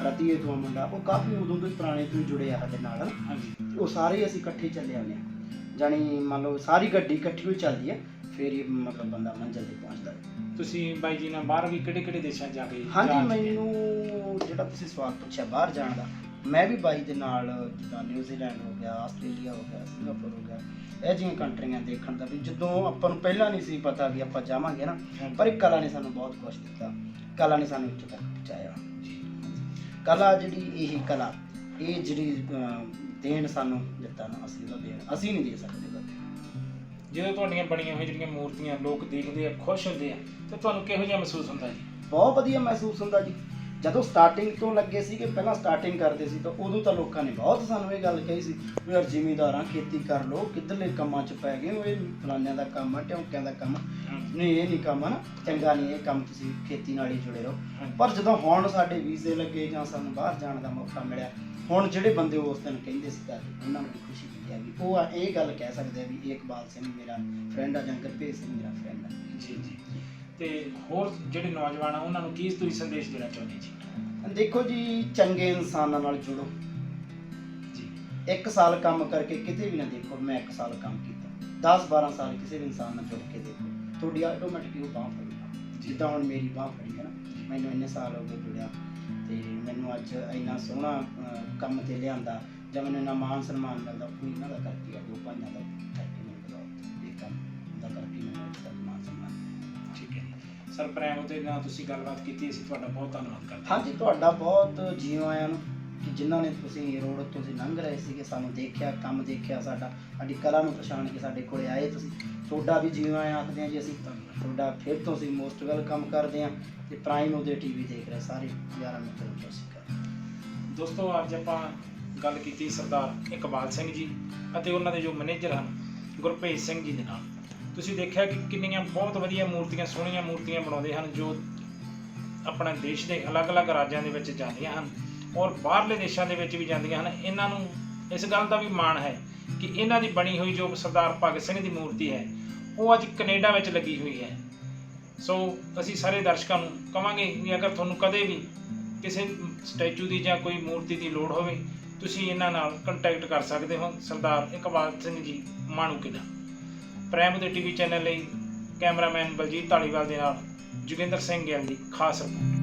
Speaker 3: ਰਤੀਏ ਤੋਂ ਮੁੰਡਾ, ਉਹ ਕਾਫੀ ਉਦੋਂ ਤੋਂ ਹੀ ਪੁਰਾਣੇ ਤੋਂ ਹੀ ਜੁੜੇ ਆ ਸਾਡੇ ਨਾਲ।
Speaker 1: ਹਾਂਜੀ,
Speaker 3: ਉਹ ਸਾਰੇ ਅਸੀਂ ਇਕੱਠੇ ਚੱਲੇ ਆਉਂਦੇ ਹਾਂ, ਜਾਣੀ ਮੰਨ ਲਓ ਸਾਰੀ ਗੱਡੀ ਇਕੱਠੀ ਹੋਈ ਚੱਲਦੀ ਹੈ, ਫਿਰ ਹੀ ਮਤਲਬ ਬੰਦਾ ਮੰਜ਼ਿਲ ਤੇ ਪਹੁੰਚਦਾ ਹੈ।
Speaker 1: ਤੁਸੀਂ ਬਾਈ ਜੀ ਨਾਲ ਬਾਹਰ ਵੀ ਕਿਹੜੇ ਦੇਸ਼ਾਂ ਜਾ ਕੇ?
Speaker 3: ਹਾਂਜੀ, ਮੈਨੂੰ ਜਿਹੜਾ ਤੁਸੀਂ ਸਵਾਲ ਪੁੱਛਿਆ ਬਾਹਰ ਜਾਣ ਦਾ, ਮੈਂ ਵੀ ਬਾਈ ਦੇ ਨਾਲ ਜਿੱਦਾਂ ਨਿਊਜ਼ੀਲੈਂਡ ਹੋ ਗਿਆ, ਆਸਟ੍ਰੇਲੀਆ ਹੋ ਗਿਆ, ਸਿੰਗਾਪੁਰ ਹੋ ਗਿਆ, ਇਹ ਜਿਹੀਆਂ ਕੰਟਰੀਆਂ ਦੇਖਣ ਦਾ ਵੀ ਜਦੋਂ ਆਪਾਂ ਨੂੰ ਪਹਿਲਾਂ ਨਹੀਂ ਸੀ ਪਤਾ ਵੀ ਆਪਾਂ ਜਾਵਾਂਗੇ ਨਾ, ਪਰ ਇਹ ਕਲਾ ਨੇ ਸਾਨੂੰ ਬਹੁਤ ਕੁਛ ਦਿੱਤਾ, ਕਲਾ ਨੇ ਸਾਨੂੰ ਇੱਥੇ ਤੱਕ ਪਹੁੰਚਾਇਆ। ਕਲਾ ਜਿਹੜੀ ਇਹ ਕਲਾ, ਇਹ ਜਿਹੜੀ ਦੇਣ ਸਾਨੂੰ ਦਿੱਤਾ ਨਾ, ਅਸੀਂ ਉਹਦਾ ਦੇਣ ਅਸੀਂ ਨਹੀਂ ਦੇ ਸਕਦੇ।
Speaker 1: ਜਦੋਂ ਤੁਹਾਡੀਆਂ ਬਣੀਆਂ ਹੋਈਆਂ ਜਿਹੜੀਆਂ ਮੂਰਤੀਆਂ ਲੋਕ ਦੇਖਦੇ ਆ, ਖੁਸ਼ ਹੁੰਦੇ ਆ, ਤੇ ਤੁਹਾਨੂੰ ਕਿਹੋ ਜਿਹਾ ਮਹਿਸੂਸ ਹੁੰਦਾ ਜੀ?
Speaker 3: ਬਹੁਤ ਵਧੀਆ ਮਹਿਸੂਸ ਹੁੰਦਾ ਜੀ। ਜਦੋਂ ਸਟਾਰਟਿੰਗ ਤੋਂ ਲੱਗੇ ਸੀਗੇ, ਪਹਿਲਾਂ ਸਟਾਰਟਿੰਗ ਕਰਦੇ ਸੀ ਤਾਂ ਉਦੋਂ ਤਾਂ ਲੋਕਾਂ ਨੇ ਬਹੁਤ ਸਾਨੂੰ ਇਹ ਗੱਲ ਕਹੀ ਸੀ ਵੀ ਯਾਰ ਜ਼ਿਮੀਂਦਾਰਾਂ ਖੇਤੀ ਕਰ ਲਓ, ਕਿੱਧਰਲੇ ਕੰਮਾਂ 'ਚ ਪੈ ਗਏ ਹੋ, ਇਹ ਫਲਾਨਿਆਂ ਦਾ ਕੰਮ ਆ, ਢਿਉਂਕਿਆਂ ਦਾ ਕੰਮ, ਨਹੀਂ ਇਹ ਨਹੀਂ ਕੰਮ ਆ ਨਾ, ਚੰਗਾ ਨਹੀਂ ਇਹ ਕੰਮ, ਤੁਸੀਂ ਖੇਤੀ ਨਾਲ ਹੀ ਜੁੜੇ ਰਹੋ। ਪਰ ਜਦੋਂ ਹੁਣ ਸਾਡੇ ਵੀਜ਼ੇ ਲੱਗੇ ਜਾਂ ਸਾਨੂੰ ਬਾਹਰ ਜਾਣ ਦਾ ਮੌਕਾ ਮਿਲਿਆ, ਹੁਣ ਜਿਹੜੇ ਬੰਦੇ ਉਸ ਦਿਨ ਕਹਿੰਦੇ ਸੀ ਤਾਂ ਉਹਨਾਂ ਨੂੰ ਵੀ ਖੁਸ਼ੀ ਹੁੰਦੀ ਹੈ ਵੀ ਉਹ ਇਹ ਗੱਲ ਕਹਿ ਸਕਦੇ ਆ ਵੀ ਇਹ ਇਕਬਾਲ ਸਿੰਘ ਮੇਰਾ ਫਰੈਂਡ ਆ ਜਾਂ ਗੁਰਭੇਜ ਸਿੰਘ ਮੇਰਾ ਫਰੈਂਡ ਆ।
Speaker 1: ਜੀ ਜੀ। ਤੇ ਹੋਰ ਜਿਹੜੇ ਨੌਜਵਾਨ ਆ ਉਹਨਾਂ ਨੂੰ ਕੀ ਤੁਸੀਂ ਸੰਦੇਸ਼ ਦੇਣਾ ਚਾਹੁੰਦੇ ਜੀ?
Speaker 3: ਦੇਖੋ ਜੀ, ਚੰਗੇ ਇਨਸਾਨਾਂ ਨਾਲ ਜੁੜੋ
Speaker 1: ਜੀ।
Speaker 3: 1 ਸਾਲ ਕੰਮ ਕਰਕੇ ਕਿਤੇ ਵੀ ਨਾ ਦੇਖੋ ਮੈਂ 1 ਸਾਲ ਕੰਮ ਕੀਤਾ, 10-12 ਸਾਲ ਕਿਸੇ ਵੀ ਇਨਸਾਨ ਨਾਲ ਜੁੜ ਕੇ ਦੇਖੋ, ਤੁਹਾਡੀ ਆਟੋਮੈਟਿਕਲੀ ਉਹ ਬਾਂਹ ਫੜੂਗਾ। ਜਿੱਦਾਂ ਹੁਣ ਮੇਰੀ ਬਾਂਹ ਫੜੀ ਹੈ ਨਾ, ਮੈਨੂੰ ਇੰਨੇ ਸਾਲ ਹੋ ਗਏ ਜੁੜਿਆ ਤੇ ਮੈਨੂੰ ਅੱਜ ਇੰਨਾ ਸੋਹਣਾ ਕੰਮ ਤੇ ਲਿਆਂਦਾ ਜਾਂ ਮੈਨੂੰ ਇੰਨਾ ਮਾਣ ਸਨਮਾਨ ਮਿਲਦਾ, ਕੋਈ ਇਹਨਾਂ ਦਾ ਕਰਕੇ ਆ, ਦੋ ਭਾਈਆਂ ਦਾ ਕਰਕੇ ਮੈਨੂੰ ਬੁਲਾਓ, ਇਹ ਕੰਮ ਦਾ ਕਰਕੇ ਮੈਨੂੰ ਅੱਜ ਤੱਕ ਮਾਣ ਸਨਮਾਨ।
Speaker 1: ਠੀਕ ਹੈ ਸਰ, ਪ੍ਰੇਮ ਦੇ ਨਾਲ ਤੁਸੀਂ ਗੱਲਬਾਤ ਕੀਤੀ, ਅਸੀਂ ਤੁਹਾਡਾ ਬਹੁਤ ਧੰਨਵਾਦ ਕਰਦੇ ਹਾਂ।
Speaker 3: ਹਾਂਜੀ, ਤੁਹਾਡਾ ਬਹੁਤ ਜੀਓ ਆਇਆਂ ਨੂੰ ਕਿ ਜਿਨ੍ਹਾਂ ਨੇ ਤੁਸੀਂ ਰੋਡ ਉੱਤੋਂ ਤੁਸੀਂ ਲੰਘ ਰਹੇ ਸੀਗੇ, ਸਾਨੂੰ ਦੇਖਿਆ, ਕੰਮ ਦੇਖਿਆ, ਸਾਡੀ ਕਲਾ ਨੂੰ ਪਛਾਣ ਕੇ ਸਾਡੇ ਕੋਲੇ ਆਏ, ਤੁਸੀਂ ਤੁਹਾਡਾ ਵੀ ਜੀਓ ਆਇਆਂ ਆਖਦੇ ਹਾਂ ਜੀ। ਅਸੀਂ ਤੁਹਾਡਾ ਫਿਰ ਤੋਂ ਅਸੀਂ ਮੋਸਟ ਵੈਲਕਮ ਕਰਦੇ ਹਾਂ ਤੇ ਪ੍ਰਾਈਮ ਉਹਦੇ ਟੀਵੀ ਦੇਖ ਰਹੇ ਸਾਰੇ ਯਾਰਾਂ ਮਿੱਤਰਾਂ ਨੂੰ ਸਤਿ ਸ਼੍ਰੀ ਅਕਾਲ।
Speaker 1: ਦੋਸਤੋ, ਅੱਜ ਆਪਾਂ ਗੱਲ ਕੀਤੀ ਸਰਦਾਰ ਇਕਬਾਲ ਸਿੰਘ ਜੀ ਅਤੇ ਉਹਨਾਂ ਦੇ ਜੋ ਮੈਨੇਜਰ ਹਨ ਗੁਰਭੇਜ ਸਿੰਘ ਜੀ ਦੇ ਨਾਲ। ਤੁਸੀਂ ਦੇਖਿਆ ਕਿ ਕਿੰਨੀਆਂ ਬਹੁਤ ਵਧੀਆ ਮੂਰਤੀਆਂ, ਸੋਹਣੀਆਂ ਮੂਰਤੀਆਂ ਬਣਾਉਂਦੇ ਹਨ, ਜੋ ਆਪਣੇ ਦੇਸ਼ ਦੇ ਅਲੱਗ-ਅਲੱਗ ਰਾਜਾਂ ਦੇ ਵਿੱਚ ਜਾਂਦੀਆਂ ਹਨ ਔਰ ਬਾਹਰਲੇ ਦੇਸ਼ਾਂ ਦੇ ਵਿੱਚ ਵੀ ਜਾਂਦੀਆਂ ਹਨ। ਇਹਨਾਂ ਨੂੰ ਇਸ ਗੱਲ ਦਾ ਵੀ ਮਾਣ ਹੈ ਕਿ ਇਹਨਾਂ ਦੀ ਬਣੀ ਹੋਈ ਜੋ ਸਰਦਾਰ ਭਗਤ ਸਿੰਘ ਦੀ ਮੂਰਤੀ ਹੈ ਉਹ ਅੱਜ ਕੈਨੇਡਾ ਵਿੱਚ ਲੱਗੀ ਹੋਈ ਹੈ। ਸੋ ਅਸੀਂ ਸਾਰੇ ਦਰਸ਼ਕਾਂ ਨੂੰ ਕਵਾਂਗੇ ਵੀ ਅਗਰ ਤੁਹਾਨੂੰ ਕਦੇ ਵੀ ਕਿਸੇ ਸਟੈਚੂ ਦੀ ਜਾਂ ਕੋਈ ਮੂਰਤੀ ਦੀ ਲੋੜ ਹੋਵੇ ਤੁਸੀਂ ਇਹਨਾਂ ਨਾਲ ਕੰਟੈਕਟ ਕਰ ਸਕਦੇ ਹੋ। ਸਰਦਾਰ ਇਕਬਾਲ ਸਿੰਘ ਜੀ ਮਾਣੂਕੇ ਦਾ। ਪ੍ਰਾਈਮ ਦੇ ਟੀਵੀ ਚੈਨਲ ਲਈ ਕੈਮਰਾਮੈਨ ਬਲਜੀਤ ਢਾਲੀਵਾਲ ਦੇ ਨਾਲ ਜੋਗਿੰਦਰ ਸਿੰਘ ਗਿੱਲ ਦੀ ਖਾਸ ਰਿਪੋਰਟ।